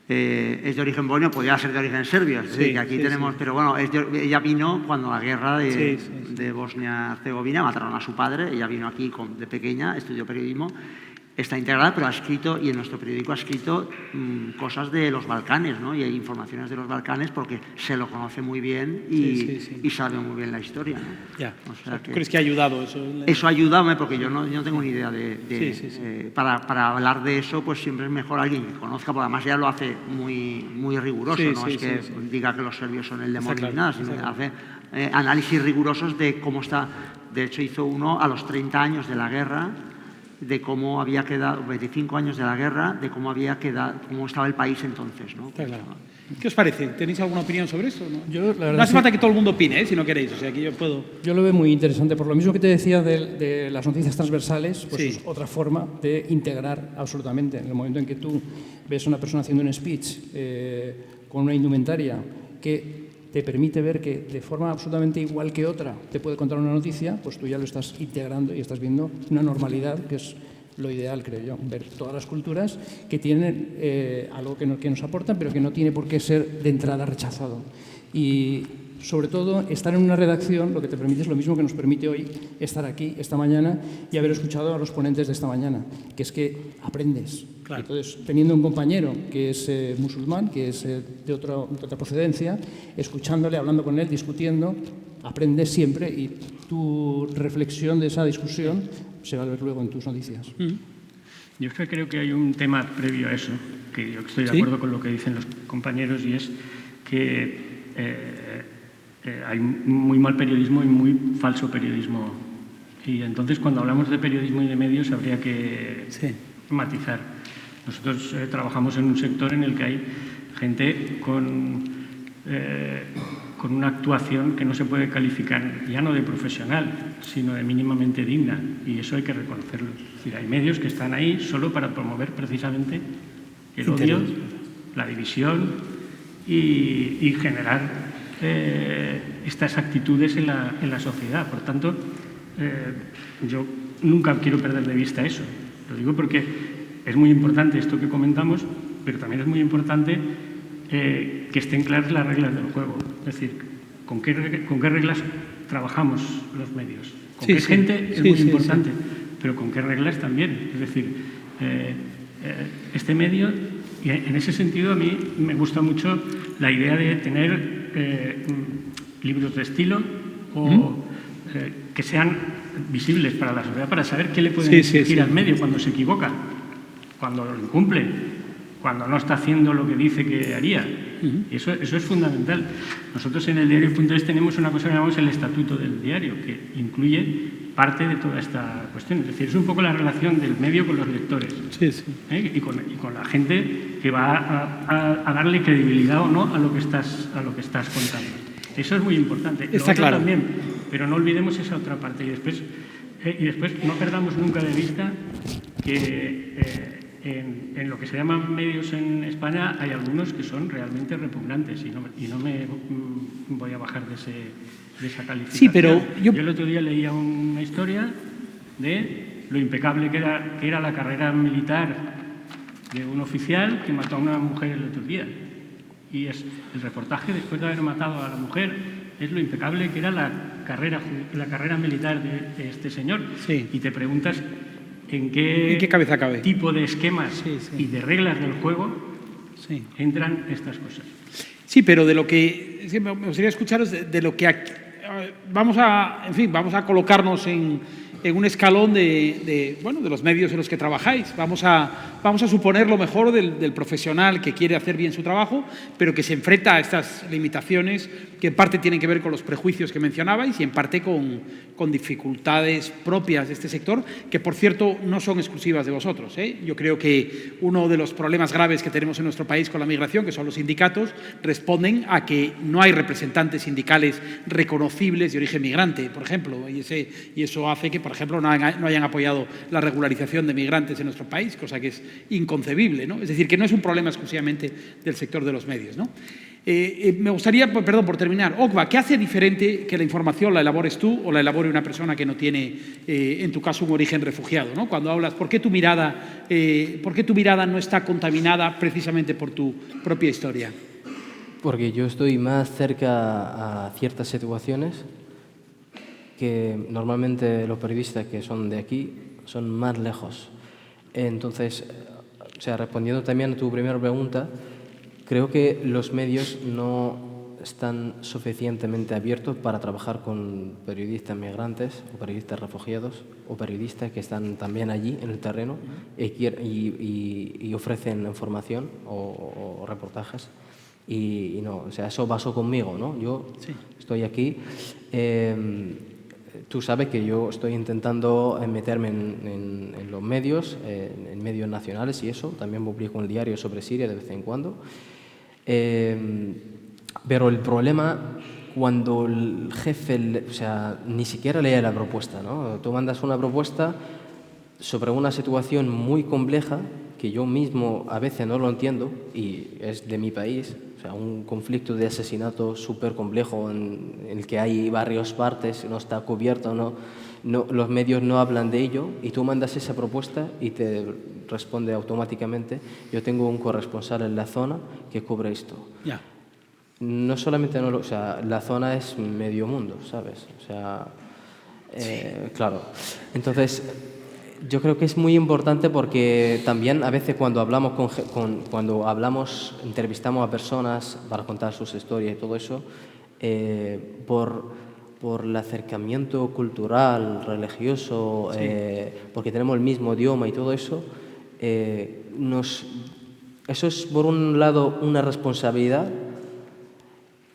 es de origen bosnio, podría ser de origen serbio, es decir, que aquí tenemos, pero bueno, ella vino cuando la guerra de Bosnia-Herzegovina, mataron a su padre, ella vino aquí de pequeña, estudió periodismo, está integrada, pero ha escrito, y en nuestro periódico ha escrito cosas de los Balcanes, ¿no? Y hay informaciones de los Balcanes porque se lo conoce muy bien y sabe muy bien la historia, ¿no? Ya. O sea, ¿Tú crees que ha ayudado eso? Eso ayuda, porque yo no tengo ni idea para hablar de eso, pues siempre es mejor alguien que conozca, porque además ya lo hace muy riguroso, no es que diga que los serbios son el demonio ni nada, sino que hace análisis rigurosos de cómo está. De hecho, hizo uno a los 30 años de la guerra, de cómo había quedado, 25 años de la guerra, de cómo había quedado, cómo estaba el país entonces, ¿no? Está claro. ¿Qué os parece? ¿Tenéis alguna opinión sobre eso? Yo, la verdad, no hace falta que todo el mundo opine, si no queréis. O sea, que yo puedo... Yo lo veo muy interesante. Por lo mismo que te decía de las noticias transversales, pues es otra forma de integrar absolutamente. En el momento en que tú ves a una persona haciendo un speech con una indumentaria que te permite ver que de forma absolutamente igual que otra te puede contar una noticia, pues tú ya lo estás integrando y estás viendo una normalidad que es lo ideal, creo yo, ver todas las culturas que tienen algo que nos aportan, pero que no tiene por qué ser de entrada rechazado. Y sobre todo, estar en una redacción lo que te permite es lo mismo que nos permite hoy estar aquí esta mañana y haber escuchado a los ponentes de esta mañana, que es que aprendes. Claro. Entonces, teniendo un compañero que es musulmán, que es de otra procedencia, escuchándole, hablando con él, discutiendo, aprendes siempre y tu reflexión de esa discusión se va a ver luego en tus noticias. Yo es que creo que hay un tema previo a eso, que yo estoy de acuerdo con lo que dicen los compañeros, y es que hay muy mal periodismo y muy falso periodismo. Y entonces, cuando hablamos de periodismo y de medios, habría que matizar. Nosotros trabajamos en un sector en el que hay gente con una actuación que no se puede calificar ya no de profesional, sino de mínimamente digna, y eso hay que reconocerlo. Es decir, hay medios que están ahí solo para promover precisamente el odio, la división y generar estas actitudes en la sociedad. Por tanto, yo nunca quiero perder de vista eso. Lo digo porque es muy importante esto que comentamos, pero también es muy importante que estén claras las reglas del juego. Es decir, con qué reglas trabajamos los medios. Con qué gente es muy importante, pero con qué reglas también. Es decir, este medio, y en ese sentido a mí me gusta mucho la idea de tener libros de estilo o que sean visibles para la sociedad, para saber qué le pueden exigir al medio cuando se equivoca, cuando lo incumple, cuando no está haciendo lo que dice que haría. Y eso es fundamental. Nosotros en el diario.es tenemos una cosa que llamamos el estatuto del diario, que incluye parte de toda esta cuestión. Es decir, es un poco la relación del medio con los lectores y con la gente que va a darle credibilidad o no a lo que estás contando. Eso es muy importante. Está claro. También, pero no olvidemos esa otra parte. Y después no perdamos nunca de vista que en lo que se llaman medios en España hay algunos que son realmente repugnantes y no me voy a bajar de esa calificación. Sí, pero yo el otro día leía una historia de lo impecable que era la carrera militar de un oficial que mató a una mujer el otro día. Y es el reportaje, después de haber matado a la mujer, es lo impecable que era la carrera militar de este señor. Sí. Y te preguntas ¿en qué cabeza cabe? Tipo de esquemas y de reglas del juego entran estas cosas. Sí, pero de lo que me gustaría escucharos de lo que vamos a colocarnos en un escalón de los medios en los que trabajáis. Vamos a suponer lo mejor del profesional que quiere hacer bien su trabajo, pero que se enfrenta a estas limitaciones que en parte tienen que ver con los prejuicios que mencionabais y en parte con dificultades propias de este sector, que por cierto no son exclusivas de vosotros. Yo creo que uno de los problemas graves que tenemos en nuestro país con la migración, que son los sindicatos, responden a que no hay representantes sindicales reconocibles de origen migrante, por ejemplo, y eso hace que, por ejemplo, no hayan apoyado la regularización de migrantes en nuestro país, cosa que es inconcebible, ¿no? Es decir, que no es un problema exclusivamente del sector de los medios, ¿no? Me gustaría, perdón, por terminar, Okva, ¿qué hace diferente que la información la elabores tú o la elabore una persona que no tiene, en tu caso, un origen refugiado, ¿no? Cuando hablas, ¿por qué tu mirada no está contaminada precisamente por tu propia historia? Porque yo estoy más cerca a ciertas situaciones que normalmente los periodistas que son de aquí son más lejos. Entonces, respondiendo también a tu primera pregunta, creo que los medios no están suficientemente abiertos para trabajar con periodistas migrantes o periodistas refugiados o periodistas que están también allí en el terreno y ofrecen información o reportajes. Y no, eso pasó conmigo, ¿no? Yo estoy aquí. Tú sabes que yo estoy intentando meterme en los medios, en medios nacionales y eso. También publico un diario sobre Siria de vez en cuando. Pero el problema, cuando el jefe, ni siquiera lee la propuesta, ¿no? Tú mandas una propuesta sobre una situación muy compleja que yo mismo a veces no lo entiendo y es de mi país. Un conflicto de asesinato súper complejo en el que hay varias partes, no está cubierto, los medios no hablan de ello y tú mandas esa propuesta y te responde automáticamente: yo tengo un corresponsal en la zona que cubre esto. Ya. No solamente la zona es medio mundo, ¿sabes? Claro. Entonces, yo creo que es muy importante porque también a veces cuando entrevistamos a personas para contar sus historias y todo eso, por el acercamiento cultural, religioso, porque tenemos el mismo idioma y todo eso, eso es por un lado una responsabilidad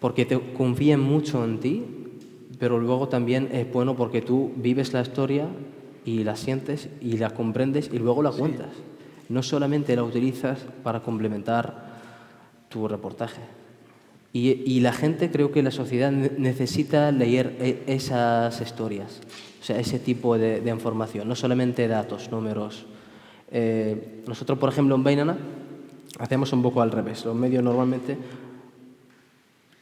porque te confían mucho en ti, pero luego también es bueno porque tú vives la historia y la sientes y la comprendes y luego la cuentas. No solamente la utilizas para complementar tu reportaje. Y la gente, creo que la sociedad necesita leer esas historias, ese tipo de información, no solamente datos, números. Nosotros, por ejemplo, en Bainana hacemos un poco al revés. Los medios normalmente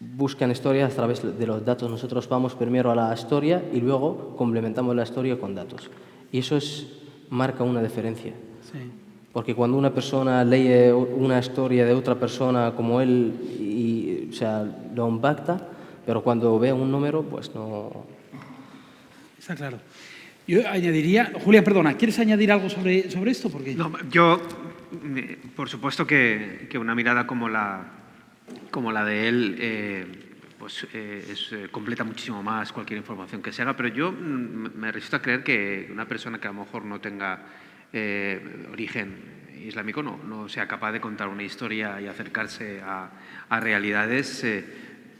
buscan historias a través de los datos. Nosotros vamos primero a la historia y luego complementamos la historia con datos. Y eso marca una diferencia. Porque cuando una persona lee una historia de otra persona como él, o sea, lo impacta, pero cuando ve un número, pues no... Está claro. Yo añadiría... Julián, perdona, ¿quieres añadir algo sobre esto? Porque... No, yo, por supuesto que una mirada como la de él completa muchísimo más cualquier información que se haga, pero yo me resisto a creer que una persona que a lo mejor no tenga origen islámico no sea capaz de contar una historia y acercarse a realidades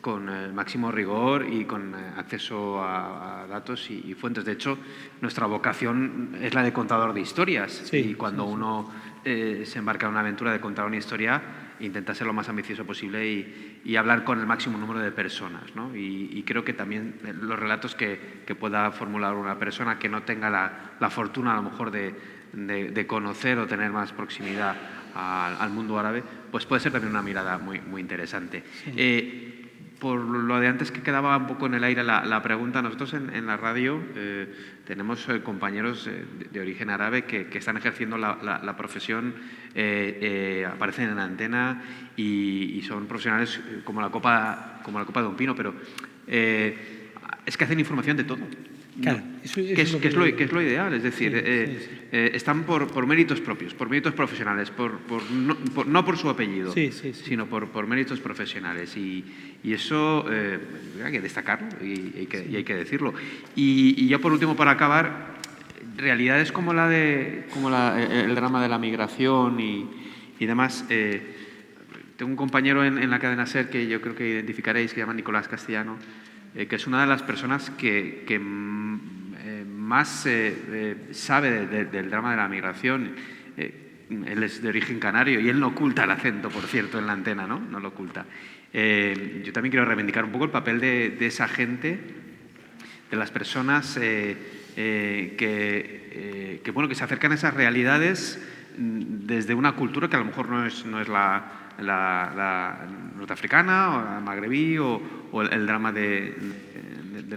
con el máximo rigor y con acceso a datos y fuentes. De hecho, nuestra vocación es la de contador de historias. Sí, y cuando uno se embarca en una aventura de contar una historia, intenta ser lo más ambicioso posible y hablar con el máximo número de personas, ¿no? Y creo que también los relatos que pueda formular una persona que no tenga la fortuna a lo mejor de conocer o tener más proximidad al mundo árabe, pues puede ser también una mirada muy, muy interesante. Sí. Por lo de antes que quedaba un poco en el aire la pregunta, nosotros en la radio tenemos compañeros de origen árabe que están ejerciendo la profesión, aparecen en la antena y son profesionales como la copa de un pino, pero es que hacen información de todo. Claro, que es lo ideal, es decir, están por méritos propios, por méritos profesionales, no por su apellido, sino por méritos profesionales. Y eso hay que destacarlo y hay que decirlo. Y ya por último, para acabar, realidades como el drama de la migración y demás. Tengo un compañero en la cadena SER que yo creo que identificaréis, que se llama Nicolás Castellano, que es una de las personas que más sabe del drama de la migración. Él es de origen canario y él no oculta el acento, por cierto, en la antena, ¿no? No lo oculta. Yo también quiero reivindicar un poco el papel de esa gente, de las personas que se acercan a esas realidades desde una cultura que a lo mejor no es la norteafricana o la magrebí o el drama del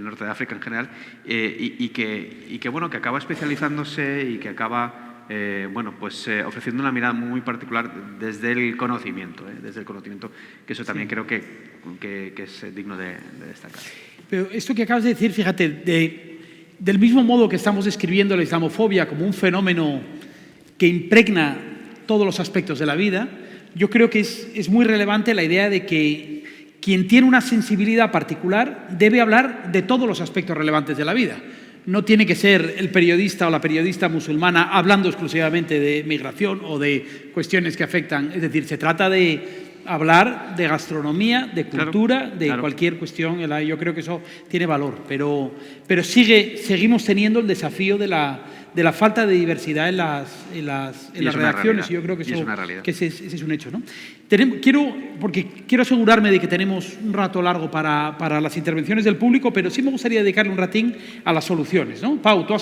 norte de África en general, y que acaba especializándose y que acaba ofreciendo una mirada muy particular desde el conocimiento, que eso también creo que es digno de destacar. Pero esto que acabas de decir, fíjate, del mismo modo que estamos describiendo la islamofobia como un fenómeno que impregna todos los aspectos de la vida, yo creo que es muy relevante la idea de que quien tiene una sensibilidad particular debe hablar de todos los aspectos relevantes de la vida. No tiene que ser el periodista o la periodista musulmana hablando exclusivamente de migración o de cuestiones que afectan. Es decir, se trata de hablar de gastronomía, de cultura, claro, cualquier cuestión. Yo creo que eso tiene valor, pero seguimos teniendo el desafío de la falta de diversidad en las redacciones. Y yo creo que ese es un hecho, ¿no? Porque quiero asegurarme de que tenemos un rato largo para las intervenciones del público, pero sí me gustaría dedicarle un ratín a las soluciones, ¿no? Pau, tú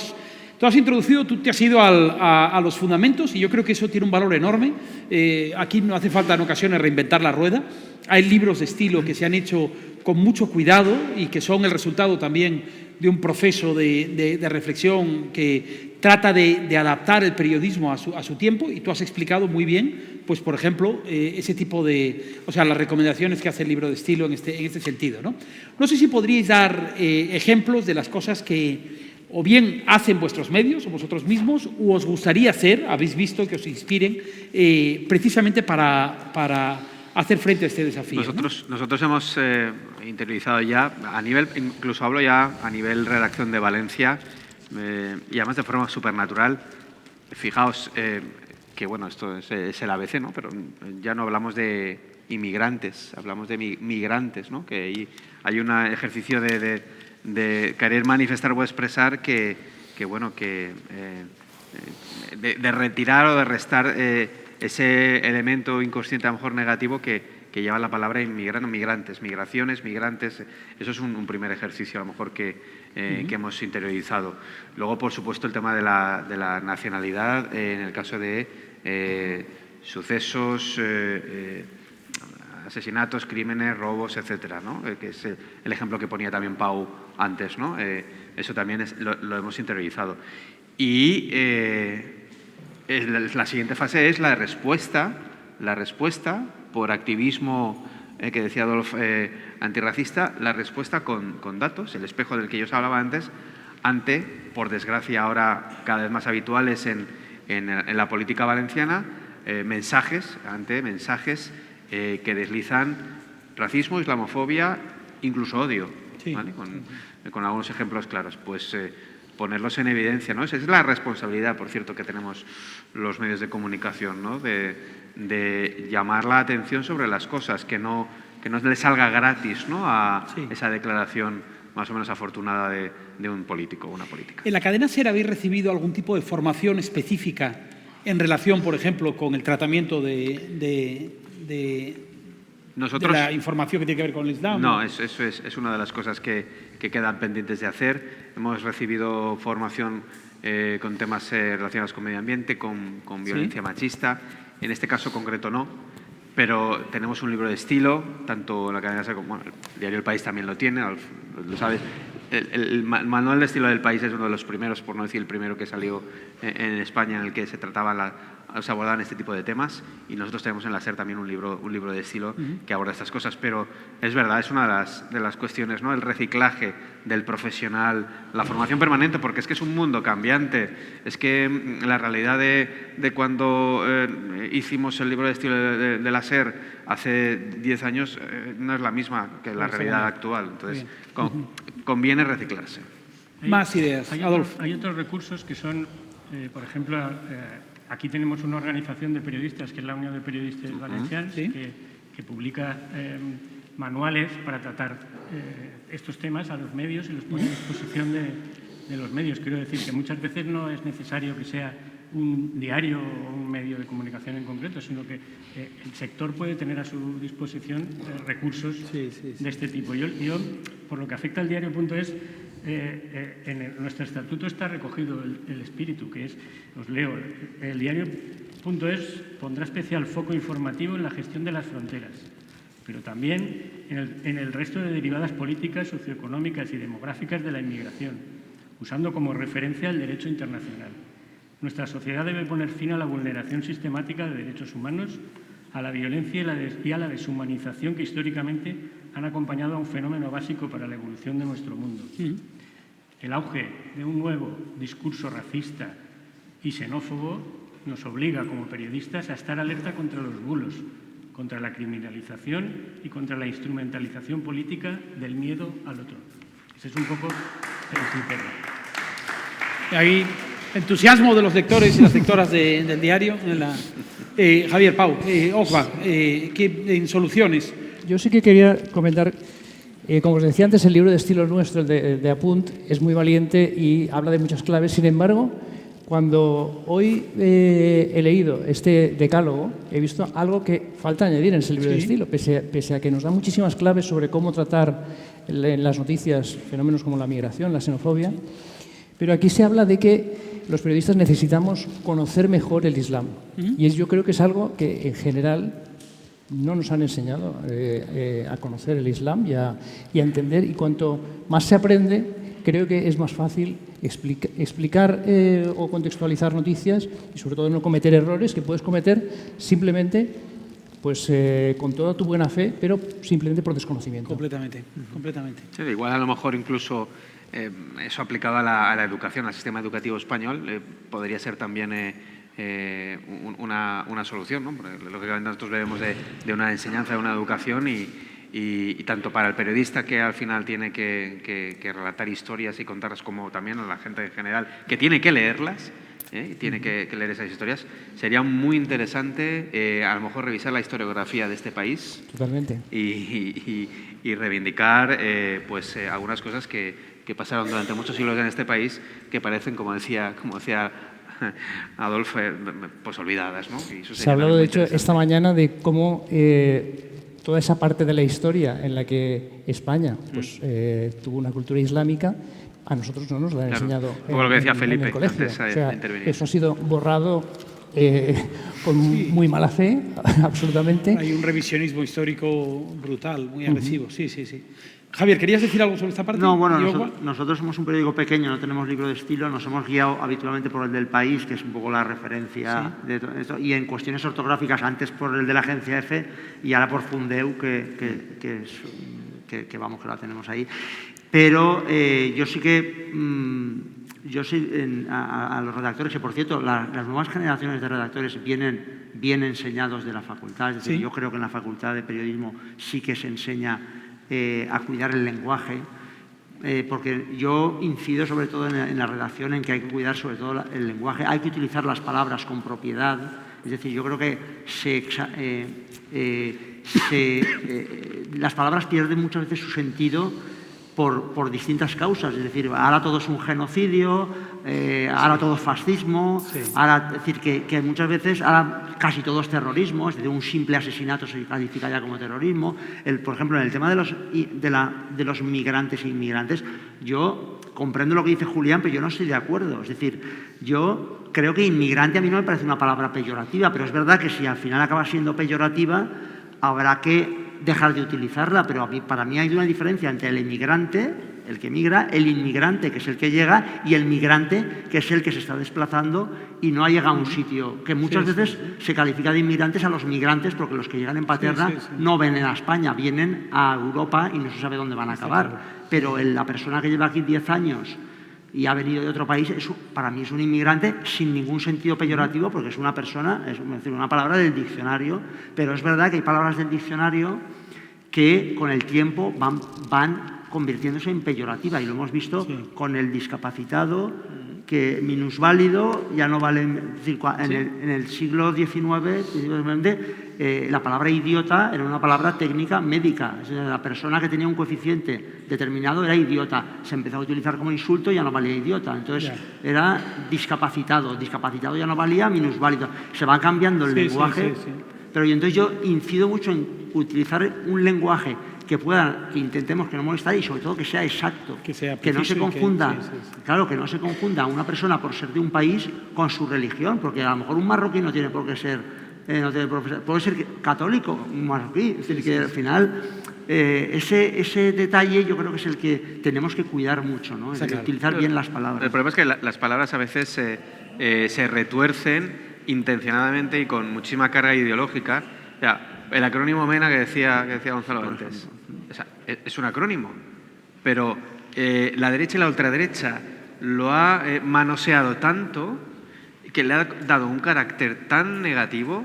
te has ido a los fundamentos y yo creo que eso tiene un valor enorme. Aquí no hace falta en ocasiones reinventar la rueda. Hay libros de estilo que se han hecho con mucho cuidado y que son el resultado también de un proceso de reflexión que trata de adaptar el periodismo a su tiempo, y tú has explicado muy bien, pues por ejemplo, ese tipo las recomendaciones que hace el libro de estilo en este sentido, ¿no? No sé si podríais dar ejemplos de las cosas que o bien hacen vuestros medios o vosotros mismos, o os gustaría hacer, habéis visto que os inspiren precisamente para hacer frente a este desafío. Nosotros hemos interiorizado ya, incluso hablo ya a nivel redacción de Valencia, y además de forma supernatural. Fijaos que, bueno, esto es el ABC, ¿no? Pero ya no hablamos de inmigrantes, hablamos de migrantes, ¿no? Que hay un ejercicio de querer manifestar o expresar de retirar o de restar ese elemento inconsciente, a lo mejor negativo, que lleva la palabra migrantes, migraciones, migrantes. Eso es un primer ejercicio, a lo mejor, que hemos interiorizado. Luego, por supuesto, el tema de la nacionalidad, en el caso de sucesos, asesinatos, crímenes, robos, etcétera, ¿no? Que es el ejemplo que ponía también Pau antes, ¿no? Eso también lo hemos interiorizado. Y La siguiente fase es la respuesta por activismo que decía Adolf, antirracista, la respuesta con datos, el espejo del que yo os hablaba antes, ante, por desgracia ahora cada vez más habituales en la política valenciana, mensajes que deslizan racismo, islamofobia, incluso odio, Sí. ¿vale? Con algunos ejemplos claros. Pues ponerlos en evidencia, ¿no? Esa es la responsabilidad, por cierto, que tenemos los medios de comunicación, ¿no? De llamar la atención sobre las cosas, que no le salga gratis, ¿no? A Sí. esa declaración más o menos afortunada de un político o una política. ¿En la cadena SER habéis recibido algún tipo de formación específica en relación, por ejemplo, con el tratamiento de Nosotros, la información que tiene que ver con el Islam? no, eso es una de las cosas que quedan pendientes de hacer. Hemos recibido formación con temas relacionados con medio ambiente, con violencia machista. En este caso concreto no, pero tenemos un libro de estilo, tanto la cadena SER como el diario El País también lo tiene, lo sabes. El manual de estilo del País es uno de los primeros, por no decir el primero que salió en España, en el que se abordaban este tipo de temas, y nosotros tenemos en la SER también un libro de estilo que aborda estas cosas. Pero es verdad, es una de las cuestiones, ¿no? El reciclaje del profesional, la formación permanente, porque es que es un mundo cambiante. Es que la realidad de cuando hicimos el libro de estilo de la SER hace 10 años no es la misma que la realidad actual. Entonces, conviene reciclarse. Más ideas. Adolfo. Hay otros recursos que son, por ejemplo, aquí tenemos una organización de periodistas, que es la Unión de Periodistas Valencianos, Sí. que publica manuales para tratar estos temas a los medios y los pone a disposición de los medios. Quiero decir que muchas veces no es necesario que sea un diario o un medio de comunicación en concreto, sino que el sector puede tener a su disposición recursos Sí. de este tipo. Yo, por lo que afecta al diario.es, en nuestro estatuto está recogido el espíritu, que es, os leo, el diario.es pondrá especial foco informativo en la gestión de las fronteras, pero también en el resto de derivadas políticas, socioeconómicas y demográficas de la inmigración, usando como referencia el derecho internacional. Nuestra sociedad debe poner fin a la vulneración sistemática de derechos humanos, a la violencia y a la deshumanización que históricamente han acompañado a un fenómeno básico para la evolución de nuestro mundo. El auge de un nuevo discurso racista y xenófobo nos obliga como periodistas a estar alerta contra los bulos, contra la criminalización y contra la instrumentalización política del miedo al otro. Ese es un poco el criterio. Ahí, entusiasmo de los lectores y las lectoras del diario. Javier, Pau, Ocva, en soluciones. Yo sí que quería comentar, como os decía antes, el libro de estilo nuestro, el de Apunt, es muy valiente y habla de muchas claves. Sin embargo, cuando hoy he leído este decálogo, he visto algo que falta añadir en ese libro de estilo, pese a que nos da muchísimas claves sobre cómo tratar en las noticias fenómenos como la migración, la xenofobia. Pero aquí se habla de que los periodistas necesitamos conocer mejor el Islam. Y yo creo que es algo que, en general, no nos han enseñado a conocer el Islam y a entender. Y cuanto más se aprende, creo que es más fácil explicar o contextualizar noticias y, sobre todo, no cometer errores que puedes cometer simplemente pues, con toda tu buena fe, pero simplemente por desconocimiento. Completamente. Sí, igual a lo mejor incluso eso aplicado a la educación, al sistema educativo español, podría ser también una solución, ¿no? Porque lógicamente nosotros debemos de una enseñanza, de una educación y tanto para el periodista que al final tiene que relatar historias y contarlas, como también a la gente en general que tiene que leerlas y tiene que leer esas historias, sería muy interesante a lo mejor revisar la historiografía de este país. Totalmente. Y reivindicar pues algunas cosas que pasaron durante muchos siglos en este país, que parecen, como decía Adolfo, pues olvidadas, ¿no? Y eso se ha hablado, de hecho, esta mañana de cómo toda esa parte de la historia en la que España pues, tuvo una cultura islámica, a nosotros no nos la han enseñado como lo que decía Felipe, en el colegio. antes, o sea, intervenir. eso ha sido borrado con muy mala fe, absolutamente. Hay un revisionismo histórico brutal, muy agresivo. Sí. Javier, ¿querías decir algo sobre esta parte? No, bueno, nosotros somos un periódico pequeño, no tenemos libro de estilo, nos hemos guiado habitualmente por el del País, que es un poco la referencia de todo esto, y en cuestiones ortográficas antes por el de la agencia EFE y ahora por Fundeu, que vamos, que la tenemos ahí. Pero yo sí que... a los redactores, que por cierto, las nuevas generaciones de redactores vienen bien enseñados de la facultad, es decir, yo creo que en la facultad de periodismo sí que se enseña a cuidar el lenguaje, porque yo incido sobre todo en la redacción en que hay que cuidar sobre todo el lenguaje, hay que utilizar las palabras con propiedad, es decir, yo creo que las palabras pierden muchas veces su sentido por distintas causas, es decir, ahora todo es un genocidio, ahora todo es fascismo, ahora, es decir, que muchas veces ahora casi todo es terrorismo, es decir, un simple asesinato se califica ya como terrorismo. Por ejemplo, en el tema de los migrantes e inmigrantes, yo comprendo lo que dice Julián, pero yo no estoy de acuerdo, es decir, yo creo que inmigrante a mí no me parece una palabra peyorativa, pero es verdad que si al final acaba siendo peyorativa, habrá que dejar de utilizarla, pero para mí hay una diferencia entre el inmigrante, el que migra, el inmigrante, que es el que llega, y el migrante, que es el que se está desplazando y no ha llegado a un sitio, que muchas veces se califica de inmigrantes a los migrantes, porque los que llegan en Paterna no vienen a España, vienen a Europa y no se sabe dónde van a acabar. Pero la persona que lleva aquí 10 años y ha venido de otro país, para mí es un inmigrante sin ningún sentido peyorativo, porque es una persona, es decir, una palabra del diccionario, pero es verdad que hay palabras del diccionario que con el tiempo van convirtiéndose en peyorativa, y lo hemos visto con el discapacitado, que minusválido ya no vale, es decir, en el siglo XIX, la palabra idiota era una palabra técnica médica, es decir, la persona que tenía un coeficiente determinado era idiota, se empezó a utilizar como insulto y ya no valía idiota, entonces era discapacitado ya no valía, minusválido, se va cambiando el lenguaje, pero entonces yo incido mucho en utilizar un lenguaje que intentemos que no molestar y sobre todo que sea exacto, que no se confunda, claro, que no se confunda una persona por ser de un país con su religión, porque a lo mejor un marroquí no tiene por qué ser, puede ser católico, un marroquí, es decir, que al final ese detalle yo creo que es el que tenemos que cuidar mucho, ¿no? Utilizar bien las palabras. El problema es que las palabras a veces se retuercen intencionadamente y con muchísima carga ideológica. O sea, el acrónimo MENA que decía Gonzalo antes, o sea, es un acrónimo, pero la derecha y la ultraderecha lo ha manoseado tanto que le ha dado un carácter tan negativo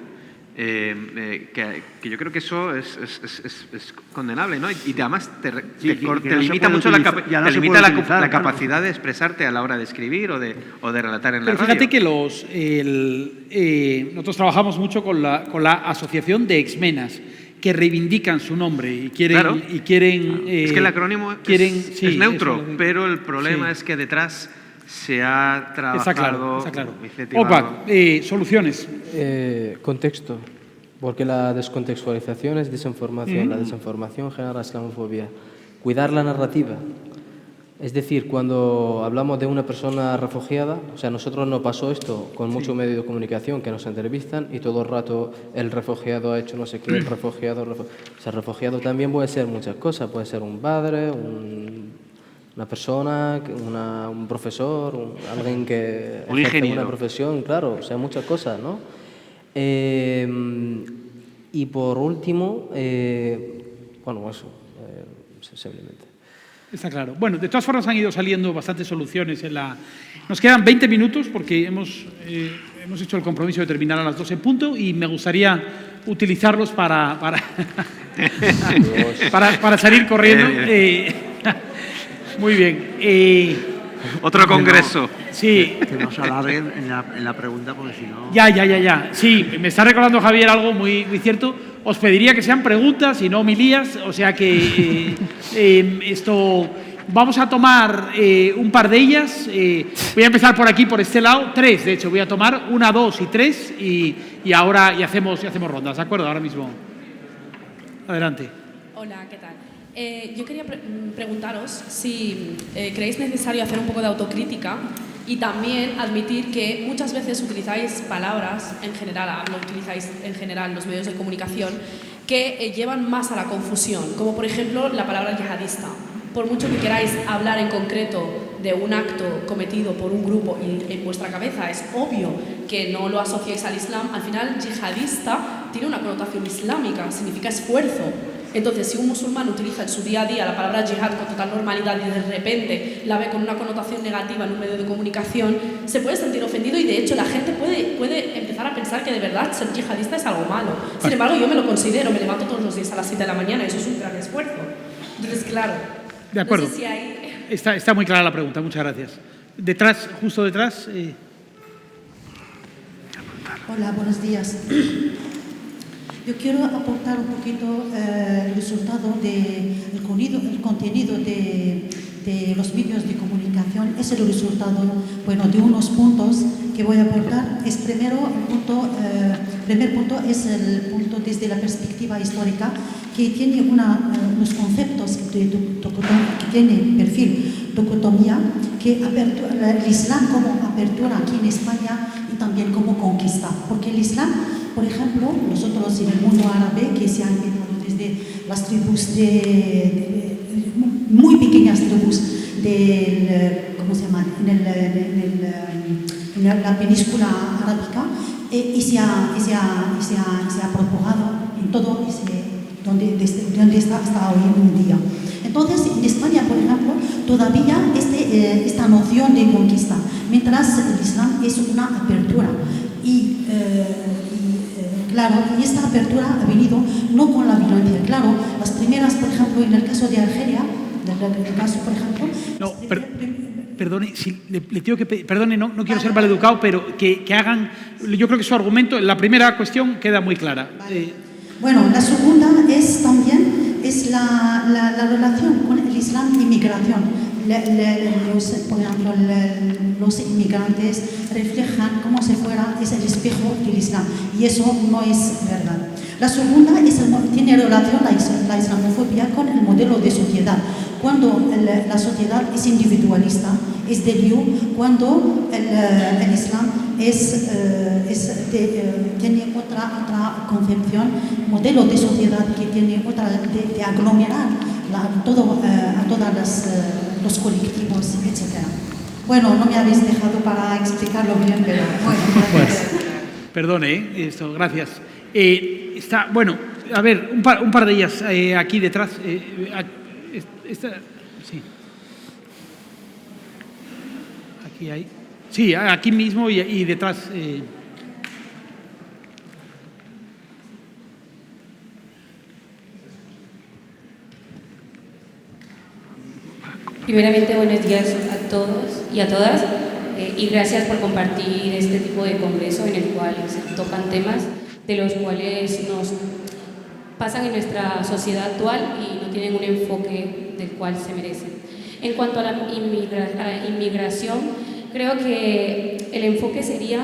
que yo creo que eso es condenable, ¿no? Y además te limita mucho la capacidad de expresarte a la hora de escribir o de relatar en la radio. Fíjate que nosotros trabajamos mucho con la Asociación de Exmenas, que reivindican su nombre y quieren... es que el acrónimo es neutro, pero el problema es que detrás se ha trabajado... Está claro. Opa, soluciones. Contexto, porque la descontextualización es desinformación, la desinformación genera islamofobia. Cuidar la narrativa. Es decir, cuando hablamos de una persona refugiada, o sea, nosotros nos pasó esto con muchos medios de comunicación que nos entrevistan y todo el rato el refugiado ha hecho no sé qué, el refugiado. O sea, el refugiado también puede ser muchas cosas, puede ser un padre, una persona, un profesor, alguien que ejerce una profesión, claro, o sea, muchas cosas, ¿no? Y por último, bueno, eso, sensiblemente. Está claro. Bueno, de todas formas han ido saliendo bastantes soluciones Nos quedan 20 minutos porque hemos hecho el compromiso de terminar a las 12 en punto y me gustaría utilizarlos para salir corriendo. Muy bien. Otro congreso. Sí. Que no se alarguen en la pregunta porque si no... Ya. Sí, me está recordando Javier algo muy, muy cierto. Os pediría que sean preguntas y no homilías, o sea que vamos a tomar un par de ellas. Voy a empezar por aquí, por este lado, 3, de hecho, voy a tomar 1, 2 y 3 y ahora hacemos rondas, ¿de acuerdo? Ahora mismo. Adelante. Hola, ¿qué tal? Yo quería preguntaros si creéis necesario hacer un poco de autocrítica y también admitir que muchas veces utilizáis palabras, en general, lo utilizáis en general los medios de comunicación, que llevan más a la confusión, como por ejemplo la palabra yihadista. Por mucho que queráis hablar en concreto de un acto cometido por un grupo y en vuestra cabeza es obvio que no lo asociáis al Islam, al final yihadista tiene una connotación islámica, significa esfuerzo. Entonces, si un musulmán utiliza en su día a día la palabra yihad con total normalidad y de repente la ve con una connotación negativa en un medio de comunicación, se puede sentir ofendido y de hecho la gente puede empezar a pensar que de verdad ser yihadista es algo malo. Sin embargo, yo me lo considero, me levanto todos los días a las 7 de la mañana y eso es un gran esfuerzo. Entonces, claro. De acuerdo. No sé si hay... Está muy clara la pregunta, muchas gracias. Detrás, justo detrás. Hola, buenos días. Yo quiero aportar un poquito el resultado el contenido de los medios de comunicación. Es el resultado, bueno, de unos puntos que voy a aportar. Primer punto es el punto desde la perspectiva histórica, que tiene unos conceptos que tiene perfil dicotomía, que el Islam como apertura aquí en España y también como conquista. Porque el Islam, por ejemplo, nosotros en el mundo árabe, que se han empezado desde las tribus muy pequeñas tribus ¿cómo se llama? En la península arábica, y se ha propagado en todo donde está hasta hoy en día. Entonces, en España, por ejemplo, todavía esta noción de conquista, mientras el Islam es una apertura. Claro, y esta apertura ha venido no con la violencia. Claro, las primeras, por ejemplo, en el caso de Argelia, No, perdone, si le tengo que pedir, perdone, no quiero ser maleducado, pero que hagan, yo creo que su argumento, la primera cuestión queda muy clara. Vale. Bueno, la segunda es la relación con el Islam y migración. Por ejemplo, los inmigrantes reflejan como si fuera es el espejo del Islam, y eso no es verdad. La segunda tiene relación la islamofobia con el modelo de sociedad. Cuando la sociedad es individualista, es de Dios, cuando el Islam tiene otra concepción, modelo de sociedad que tiene otra de aglomerar a todos los colectivos, etc. Bueno, no me habéis dejado para explicarlo bien, pero bueno, gracias. Perdone, esto, gracias. Bueno, a ver, un par de ellas aquí detrás. Sí. Aquí hay. Sí, aquí mismo y detrás. Primeramente, buenos días a todos y a todas, y gracias por compartir este tipo de congreso en el cual se tocan temas de los cuales nos pasan en nuestra sociedad actual y no tienen un enfoque del cual se merecen. En cuanto a la inmigración, creo que el enfoque sería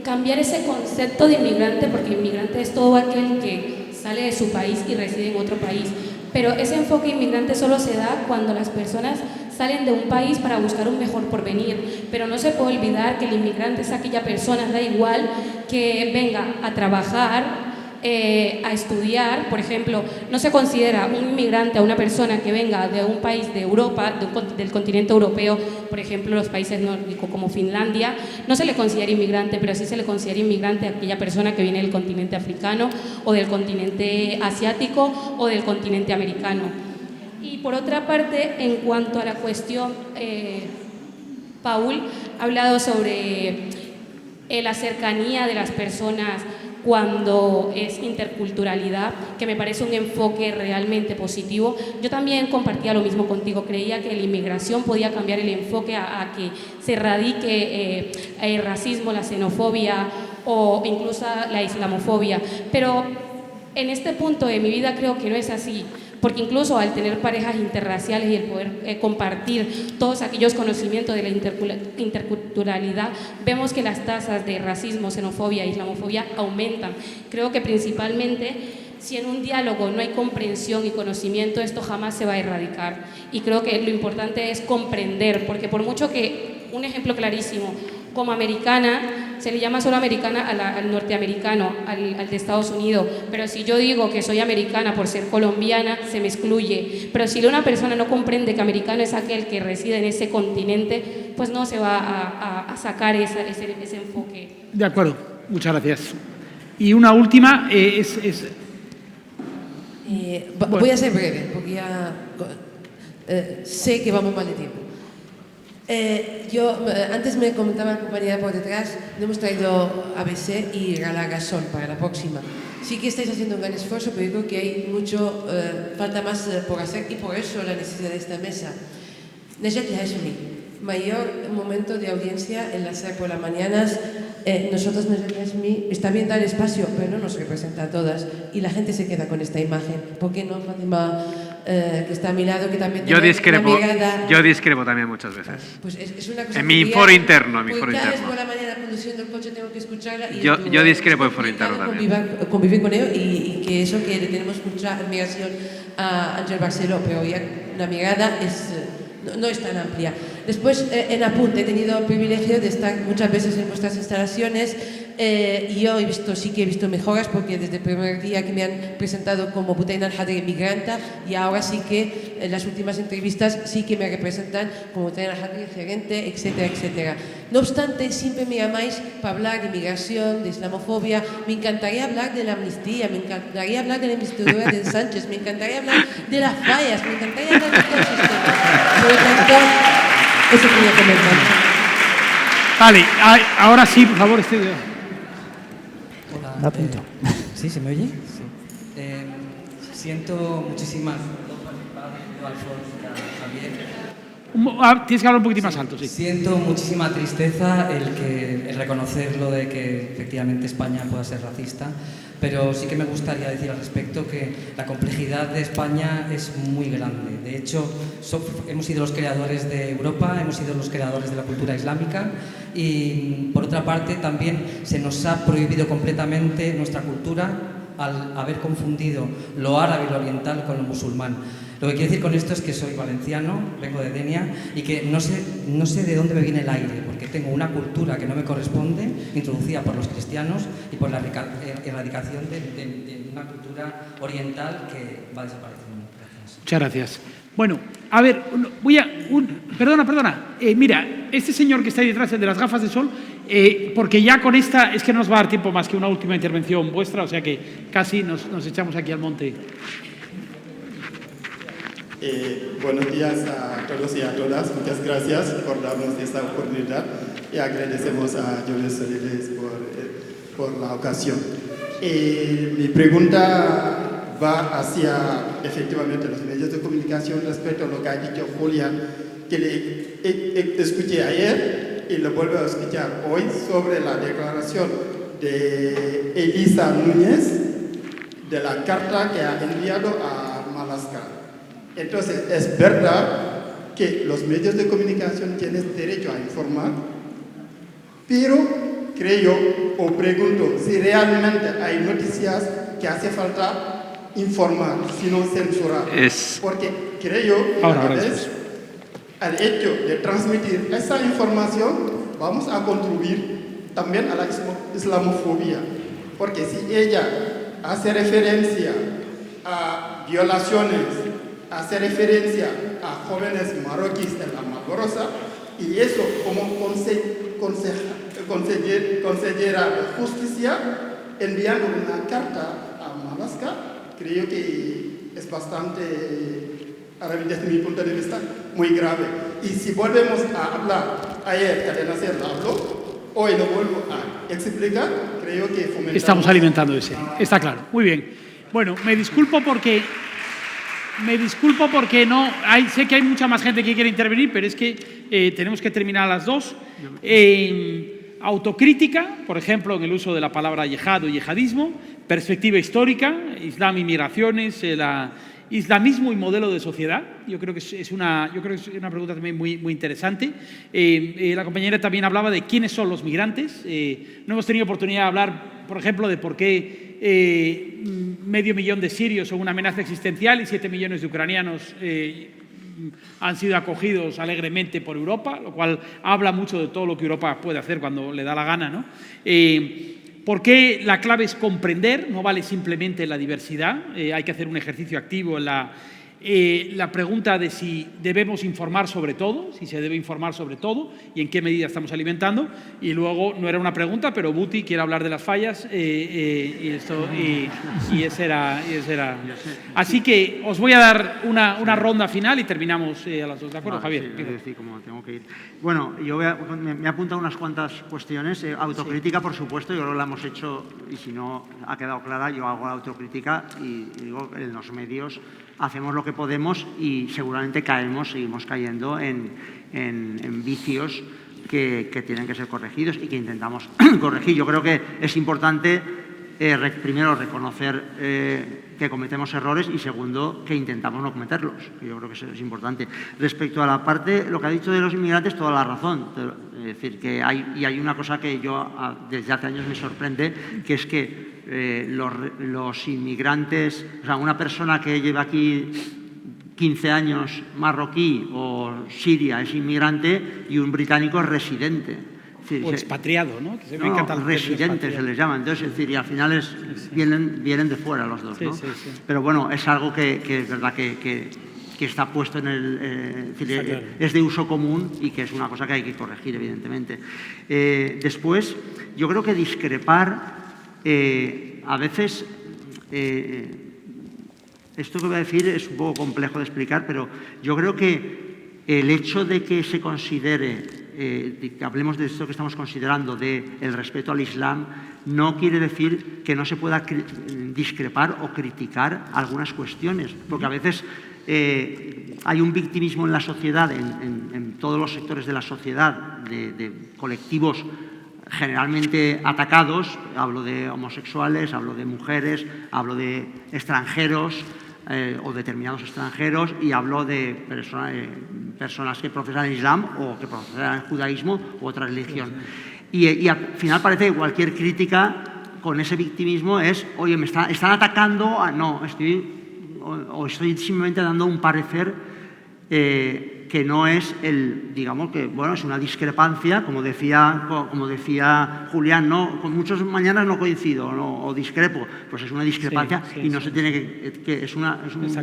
cambiar ese concepto de inmigrante, porque inmigrante es todo aquel que sale de su país y reside en otro país. Pero ese enfoque inmigrante solo se da cuando las personas salen de un país para buscar un mejor porvenir. Pero no se puede olvidar que el inmigrante es aquella persona, da igual que venga a trabajar, a estudiar. Por ejemplo, no se considera un inmigrante a una persona que venga de un país de Europa, del continente europeo, por ejemplo, los países nórdicos como Finlandia, no se le considera inmigrante, pero sí se le considera inmigrante a aquella persona que viene del continente africano o del continente asiático o del continente americano. Y por otra parte, en cuanto a la cuestión, Paul ha hablado sobre la cercanía de las personas cuando es interculturalidad, que me parece un enfoque realmente positivo. Yo también compartía lo mismo contigo, creía que la inmigración podía cambiar el enfoque a que se erradique el racismo, la xenofobia o incluso la islamofobia, pero en este punto de mi vida creo que no es así, porque incluso al tener parejas interraciales y el poder compartir todos aquellos conocimientos de la interculturalidad, vemos que las tasas de racismo, xenofobia e islamofobia aumentan. Creo que principalmente si en un diálogo no hay comprensión y conocimiento, esto jamás se va a erradicar. Y creo que lo importante es comprender, porque por mucho que, un ejemplo clarísimo, como americana, se le llama solo americana al norteamericano, al de Estados Unidos, pero si yo digo que soy americana por ser colombiana, se me excluye. Pero si una persona no comprende que americano es aquel que reside en ese continente, pues no se va a sacar ese enfoque. De acuerdo, muchas gracias. Y una última Bueno. Voy a ser breve, porque ya sé que vamos mal de tiempo. Antes me comentaba la compañera por detrás, no hemos traído ABC y Galagasol para la próxima. Sí que estáis haciendo un gran esfuerzo, pero yo creo que hay mucho, falta más por hacer y por eso la necesidad de esta mesa. Nejat Hashmi, mayor momento de audiencia en la SER por las mañanas. Nosotros, Nejat Hashmi, está bien dar espacio, pero no nos representa a todas y la gente se queda con esta imagen. ¿Por qué no, Fátima, que está a mi lado, que también tiene una mirada? Yo discrepo también muchas veces. Pues es una cosa en mi foro interno, por la mañana conduciendo el coche tengo que escucharla. Y yo discrepo en foro interno también. Convivir con ello y que eso que le tenemos mucha admiración a Ángel Barceló, pero ya la mirada no es tan amplia. Después, en apunte, he tenido el privilegio de estar muchas veces en vuestras instalaciones y yo sí que he visto mejoras porque desde el primer día que me han presentado como Butaina al-Hadri migranta y ahora sí que en las últimas entrevistas sí que me representan como Butaina al-Hadri gerente, etcétera, etcétera. No obstante, siempre me llamáis para hablar de inmigración, de islamofobia. Me encantaría hablar de la amnistía, me encantaría hablar de la investidura de Sánchez, me encantaría hablar de las fallas, me encantaría hablar de todos estos temas. Por lo tanto, eso quería comentar. Vale, ahora sí, por favor, Hola, ¿sí? ¿Se me oye? Sí. Siento muchísimas... Tienes que hablar un poquitín más alto, sí. Siento muchísima tristeza el reconocer lo de que efectivamente España pueda ser racista, pero sí que me gustaría decir al respecto que la complejidad de España es muy grande. De hecho, hemos sido los creadores de Europa, hemos sido los creadores de la cultura islámica y, por otra parte, también se nos ha prohibido completamente nuestra cultura al haber confundido lo árabe y lo oriental con lo musulmán. Lo que quiero decir con esto es que soy valenciano, vengo de Denia y que no sé de dónde me viene el aire, porque tengo una cultura que no me corresponde, introducida por los cristianos y por la erradicación de una cultura oriental que va desapareciendo. Gracias. Muchas gracias. Bueno, a ver, perdona. Mira, este señor que está ahí detrás, el de las gafas de sol, porque ya con esta es que no nos va a dar tiempo más que una última intervención vuestra, o sea que casi nos echamos aquí al monte. Buenos días a todos y a todas. Muchas gracias por darnos esta oportunidad y agradecemos a Julius Solides por la ocasión. Mi pregunta va hacia efectivamente los medios de comunicación respecto a lo que ha dicho Julia, que le escuché ayer y lo vuelvo a escuchar hoy sobre la declaración de Elisa Núñez de la carta que ha enviado a Madagascar. Entonces, es verdad que los medios de comunicación tienen derecho a informar, pero creo o pregunto si realmente hay noticias que hace falta informar, sino censurar. Porque creo que al hecho de transmitir esa información vamos a contribuir también a la islamofobia. Porque si ella hace referencia a violaciones, hace referencia a jóvenes marroquíes en la Malborosa, y eso como consejera de justicia enviando una carta a Madagascar, creo que es bastante, desde mi punto de vista, muy grave. Y si volvemos a hablar, ayer Cadena Ser habló, hoy lo vuelvo a explicar, creo que fomentamos... Estamos alimentando ese, está claro. Muy bien. Bueno, me disculpo porque no sé que hay mucha más gente que quiere intervenir, pero es que tenemos que terminar a las 2. Autocrítica, por ejemplo, en el uso de la palabra yihad o yihadismo, perspectiva histórica, Islam y migraciones, islamismo y modelo de sociedad. Yo creo que es una pregunta también muy interesante. La compañera también hablaba de quiénes son los migrantes. No hemos tenido oportunidad de hablar, por ejemplo, de por qué 500.000 de sirios son una amenaza existencial y 7 millones de ucranianos han sido acogidos alegremente por Europa, lo cual habla mucho de todo lo que Europa puede hacer cuando le da la gana, ¿no? Porque la clave es comprender, no vale simplemente la diversidad, hay que hacer un ejercicio activo en la pregunta de si debemos informar sobre todo, si se debe informar sobre todo y en qué medida estamos alimentando. Y luego, no era una pregunta, pero Buti quiere hablar de las fallas y ese era. Así que os voy a dar una ronda final y terminamos a las 2. ¿De acuerdo, Javier? Sí, decir, como tengo que ir. Bueno, yo me he apuntado unas cuantas cuestiones. Autocrítica, por supuesto, yo creo que la hemos hecho y si no ha quedado clara, yo hago la autocrítica y digo, en los medios hacemos lo que podemos y seguramente seguimos cayendo en vicios que tienen que ser corregidos y que intentamos corregir. Yo creo que es importante, primero, reconocer que cometemos errores y, segundo, que intentamos no cometerlos. Yo creo que eso es importante. Respecto a la parte, lo que ha dicho de los inmigrantes, toda la razón. Es decir, que hay una cosa que yo desde hace años me sorprende, que es que los inmigrantes, o sea, una persona que lleva aquí 15 años marroquí o siria es inmigrante y un británico es residente. Es decir, o expatriado, ¿no? Que me encanta residentes se les llama. Entonces, es decir, y al final vienen de fuera los dos, ¿no? Sí. Pero bueno, es algo que es verdad que está puesto en el... es de uso común y que es una cosa que hay que corregir, evidentemente. Después, yo creo que discrepar... a veces, esto que voy a decir es un poco complejo de explicar, pero yo creo que el hecho de que se considere, que hablemos de esto que estamos considerando, del respeto al Islam, no quiere decir que no se pueda discrepar o criticar algunas cuestiones, porque a veces hay un victimismo en la sociedad, en todos los sectores de la sociedad, de colectivos generalmente atacados, hablo de homosexuales, hablo de mujeres, hablo de extranjeros o determinados extranjeros y hablo de personas que profesan el Islam o que profesan el judaísmo u otra religión. Y al final parece que cualquier crítica con ese victimismo es, oye, me están atacando, no, estoy simplemente dando un parecer que no es digamos que, bueno, es una discrepancia, como decía Julián, ¿no? Con muchos mañanas no coincido o discrepo, pues es una discrepancia y no se tiene que es un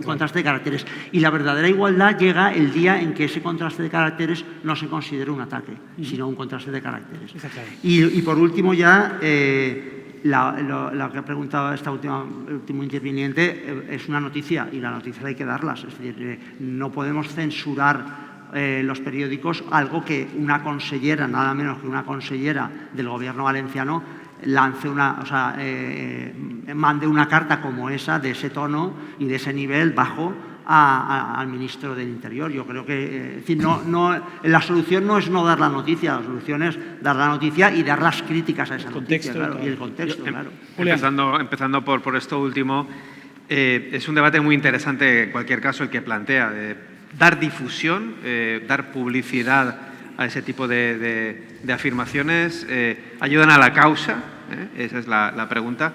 contraste de caracteres. Y la verdadera igualdad llega el día en que ese contraste de caracteres no se considere un ataque, sino un contraste de caracteres. Y por último ya... la que ha preguntado último interviniente es una noticia y la noticia hay que darlas. Es decir, no podemos censurar los periódicos algo que una consellera, nada menos que una consellera del gobierno valenciano, mande una carta como esa, de ese tono y de ese nivel bajo, al ministro del Interior. Yo creo que la solución no es no dar la noticia, la solución es dar la noticia y dar las críticas a esa noticia, claro, y el contexto, claro. Empezando por esto último, es un debate muy interesante en cualquier caso el que plantea de dar difusión, dar publicidad a ese tipo de afirmaciones, ayudan a la causa, esa es la pregunta.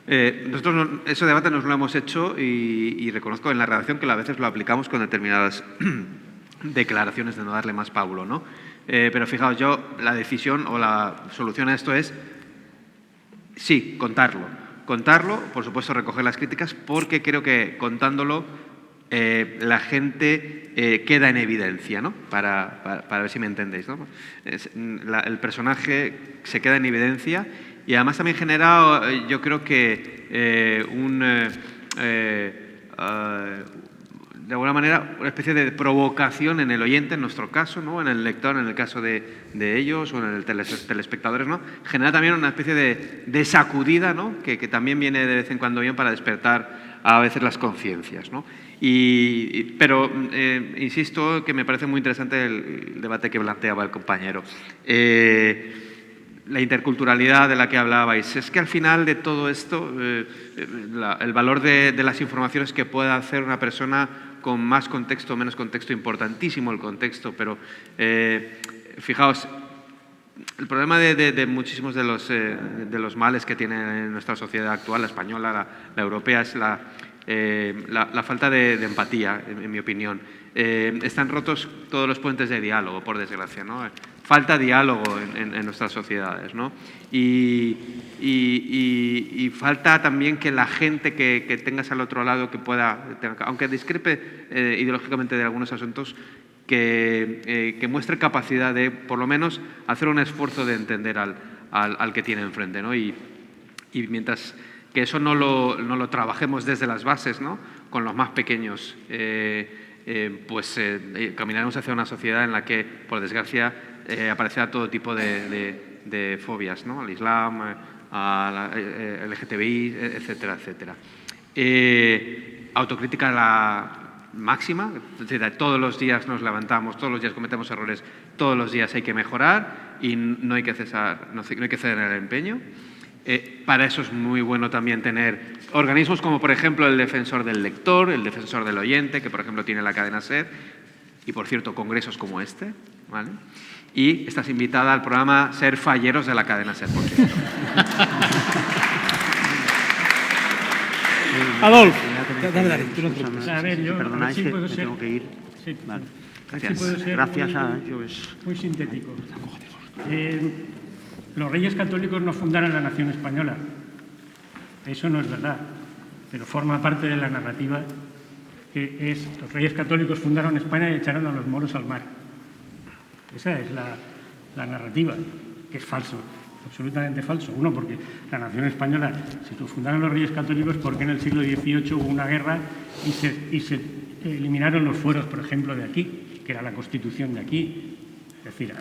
Nosotros ese debate nos lo hemos hecho y reconozco en la redacción que a veces lo aplicamos con determinadas declaraciones de no darle más pábulo, ¿no? Pero fijaos, la decisión o la solución a esto es, sí, contarlo, por supuesto recoger las críticas, porque creo que contándolo la gente queda en evidencia, ¿no? Para ver si me entendéis, ¿no? El personaje se queda en evidencia. Y además también genera, yo creo que de alguna manera una especie de provocación en el oyente, en nuestro caso, ¿no? En el lector, en el caso de ellos o en el telespectadores, ¿no? Genera también una especie de sacudida, ¿no? Que también viene de vez en cuando bien para despertar a veces las conciencias, ¿no? Pero insisto que me parece muy interesante el debate que planteaba el compañero. La interculturalidad de la que hablabais. Es que al final de todo esto, el valor de las informaciones que pueda hacer una persona con más contexto o menos contexto, importantísimo el contexto, pero fijaos, el problema de muchísimos de los males que tiene nuestra sociedad actual, la española, la europea, es la falta de empatía, en mi opinión. Están rotos todos los puentes de diálogo, por desgracia, ¿no? Falta diálogo en nuestras sociedades, ¿no? Y falta también que la gente que tengas al otro lado, que pueda, aunque discrepe ideológicamente de algunos asuntos, que muestre capacidad de, por lo menos, hacer un esfuerzo de entender al que tiene enfrente, ¿no? Y mientras que eso no lo trabajemos desde las bases, ¿no? Con los más pequeños, caminaremos hacia una sociedad en la que, por desgracia, aparecerá todo tipo de fobias, ¿no? Al Islam, al LGTBI, etcétera, etcétera. Autocrítica la máxima, es decir, todos los días nos levantamos, todos los días cometemos errores, todos los días hay que mejorar y no hay que cesar, no hay que ceder en el empeño. Para eso es muy bueno también tener organismos como, por ejemplo, el defensor del lector, el defensor del oyente, que, por ejemplo, tiene la cadena SER, y, por cierto, congresos como este, ¿vale? Y estás invitada al programa Ser Falleros de la cadena SER, por cierto. Adolfo, dale, tú no te A ver, yo Perdona, sí es que puedo me ser... tengo que ir. Sí, Vale. Gracias. Sí puedo ser Gracias muy, a Joves. muy sintético. Los reyes católicos no fundaron la nación española. Eso no es verdad, pero forma parte de la narrativa que es los reyes católicos fundaron España y echaron a los moros al mar. Esa es la narrativa, que es falso, absolutamente falso. Uno, porque la nación española, si lo fundaron los reyes católicos, porque en el siglo XVIII hubo una guerra y se eliminaron los fueros, por ejemplo, de aquí, que era la Constitución de aquí. Es decir,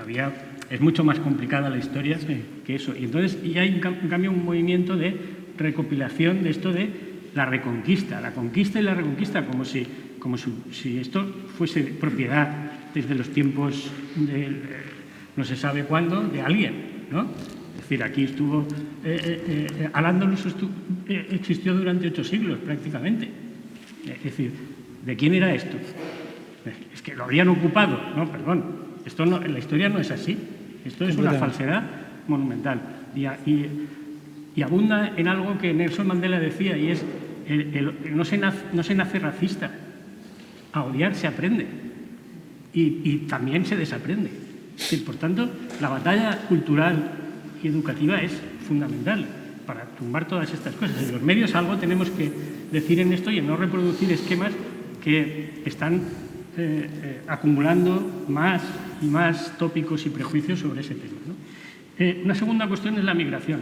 es mucho más complicada la historia que eso. Y entonces hay en cambio un movimiento de recopilación de esto de la reconquista, la conquista y la reconquista, como si esto fuese propiedad desde los tiempos no se sabe cuándo, de alguien, ¿no? Es decir, aquí estuvo, Al-Ándalus existió durante 8 siglos prácticamente. Es decir, ¿de quién era esto? Es que lo habían ocupado, no, perdón, esto no, la historia no es así, esto es una falsedad monumental y abunda en algo que Nelson Mandela decía, y es no se nace racista, a odiar se aprende y también se desaprende. Es decir, por tanto, la batalla cultural y educativa es fundamental para tumbar todas estas cosas. En los medios algo tenemos que decir en esto y en no reproducir esquemas que están acumulando más y más tópicos y prejuicios sobre ese tema, ¿no? Una segunda cuestión es la migración.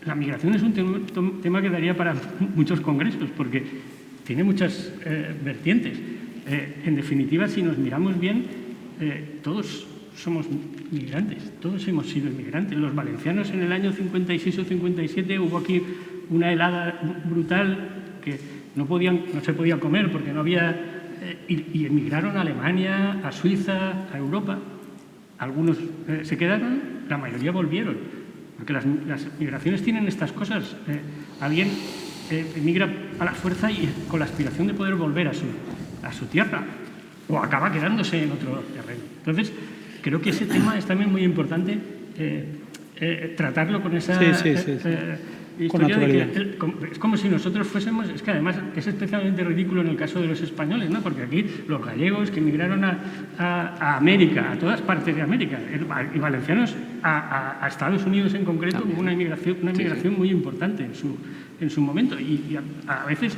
La migración es un tema que daría para muchos congresos, porque tiene muchas vertientes. En definitiva, si nos miramos bien, todos somos migrantes, todos hemos sido inmigrantes. Los valencianos en el año 56 o 57 hubo aquí una helada brutal que no se podía comer porque no había... y emigraron a Alemania, a Suiza, a Europa. Algunos se quedaron, la mayoría volvieron. Porque las migraciones tienen estas cosas. Alguien emigra a la fuerza y con la aspiración de poder volver a su tierra o acaba quedándose en otro terreno. Entonces, creo que ese tema es también muy importante tratarlo con esa con naturalidad. Es como si nosotros fuésemos, es que además es especialmente ridículo en el caso de los españoles, ¿no? Porque aquí los gallegos que emigraron a América, a todas partes de América, y valencianos a Estados Unidos en concreto, hubo una inmigración muy importante en su momento. Y a veces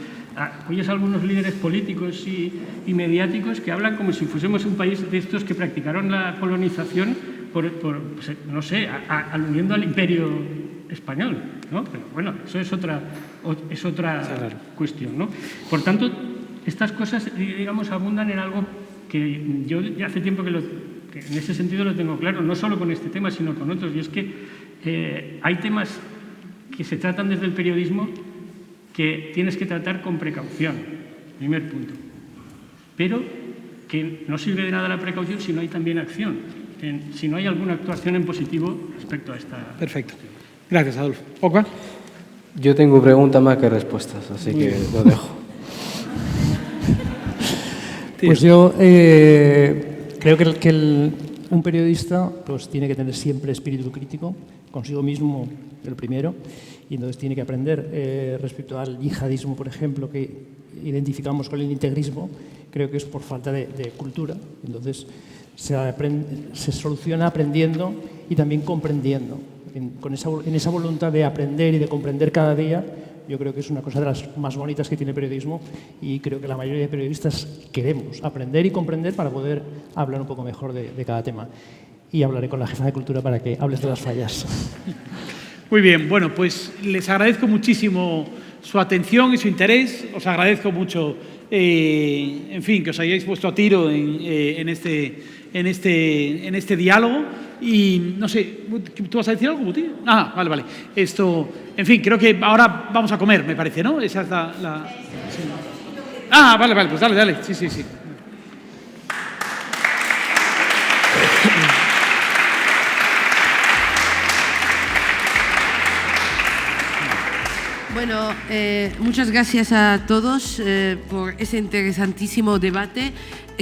oyes a algunos líderes políticos y mediáticos que hablan como si fuésemos un país de estos que practicaron la colonización no sé, aludiendo al imperio español, ¿no? Pero bueno, eso es otra cuestión, ¿no? Por tanto, estas cosas, digamos, abundan en algo que yo ya hace tiempo que en ese sentido lo tengo claro, no solo con este tema, sino con otros, y es que hay temas que se tratan desde el periodismo que tienes que tratar con precaución, primer punto, pero que no sirve de nada la precaución si no hay también acción, si no hay alguna actuación en positivo respecto a esta... Perfecto. Gracias, Adolfo. ¿Oca? Yo tengo preguntas más que respuestas, así que lo dejo. Pues yo creo que un periodista pues, tiene que tener siempre espíritu crítico, consigo mismo el primero, y entonces tiene que aprender respecto al yihadismo, por ejemplo, que identificamos con el integrismo, creo que es por falta de cultura. Entonces, se soluciona aprendiendo y también comprendiendo. En esa voluntad de aprender y de comprender cada día, yo creo que es una cosa de las más bonitas que tiene el periodismo, y creo que la mayoría de periodistas queremos aprender y comprender para poder hablar un poco mejor de cada tema. Y hablaré con la jefa de cultura para que hables de las fallas. Muy bien, bueno, pues les agradezco muchísimo su atención y su interés. Os agradezco mucho, en fin, que os hayáis puesto a tiro en este diálogo. Y no sé, ¿tú vas a decir algo, Guti? Ah, vale. Esto, en fin, creo que ahora vamos a comer, me parece, ¿no? Esa es la... Sí. Ah, vale, pues dale. Sí. Bueno, muchas gracias a todos por ese interesantísimo debate.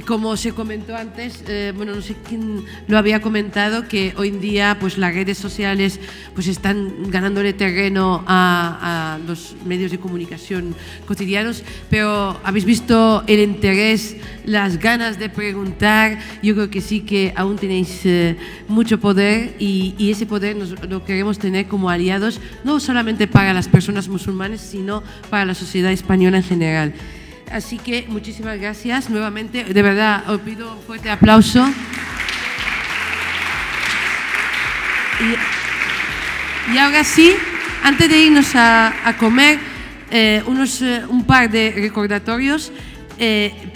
Como se comentó antes, bueno, no sé quién lo había comentado, que hoy en día pues las redes sociales pues están ganándole terreno a los medios de comunicación cotidianos, pero habéis visto el interés, las ganas de preguntar. Yo creo que sí que aún tenéis mucho poder, y ese poder lo queremos tener como aliados, no solamente para las personas musulmanes, sino para la sociedad española en general. Así que muchísimas gracias nuevamente. De verdad, os pido un fuerte aplauso. Y ahora sí, antes de irnos a comer, un par de recordatorios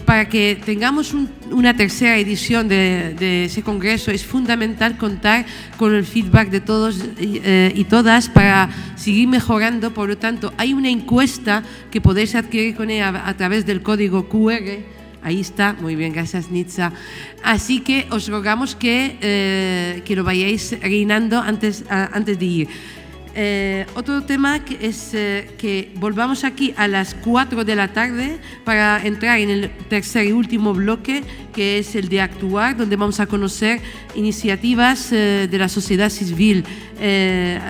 para que tengamos una tercera edición de ese congreso. Es fundamental contar con el feedback de todos y todas para seguir mejorando. Por lo tanto, hay una encuesta que podéis adquirir con ella a través del código QR. Ahí está, muy bien, gracias Nitza. Así que os rogamos que lo vayáis rellenando antes de ir. Otro tema es que volvamos aquí a las 4 de la tarde para entrar en el tercer y último bloque, que es el de actuar, donde vamos a conocer iniciativas de la sociedad civil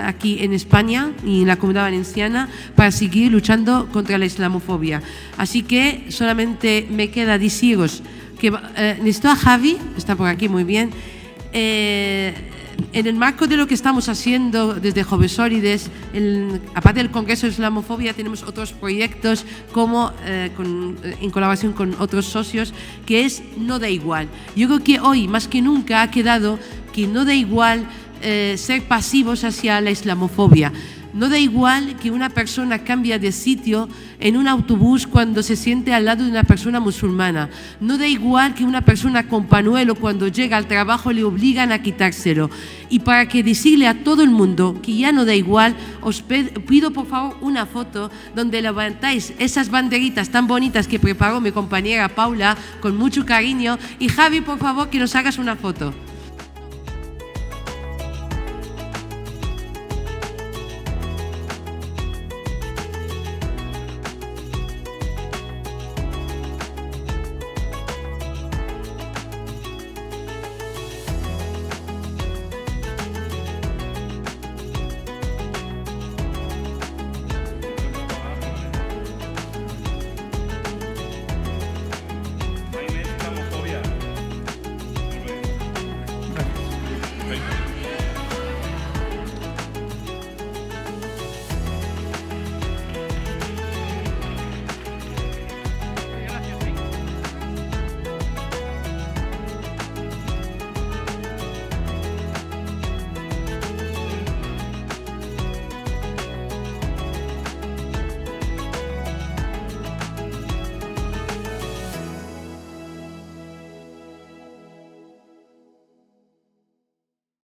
aquí en España y en la Comunidad Valenciana para seguir luchando contra la islamofobia. Así que solamente me queda deciros que necesito a Javi, está por aquí, muy bien. En el marco de lo que estamos haciendo desde Jovesólides, aparte del Congreso de Islamofobia, tenemos otros proyectos como en colaboración con otros socios, que es No da igual. Yo creo que hoy, más que nunca, ha quedado que no da igual ser pasivos hacia la islamofobia. No da igual que una persona cambie de sitio en un autobús cuando se siente al lado de una persona musulmana. No da igual que una persona con pañuelo cuando llega al trabajo le obligan a quitárselo. Y para que decirle a todo el mundo que ya no da igual, os pido por favor una foto donde levantáis esas banderitas tan bonitas que preparó mi compañera Paula con mucho cariño. Y Javi, por favor, que nos hagas una foto.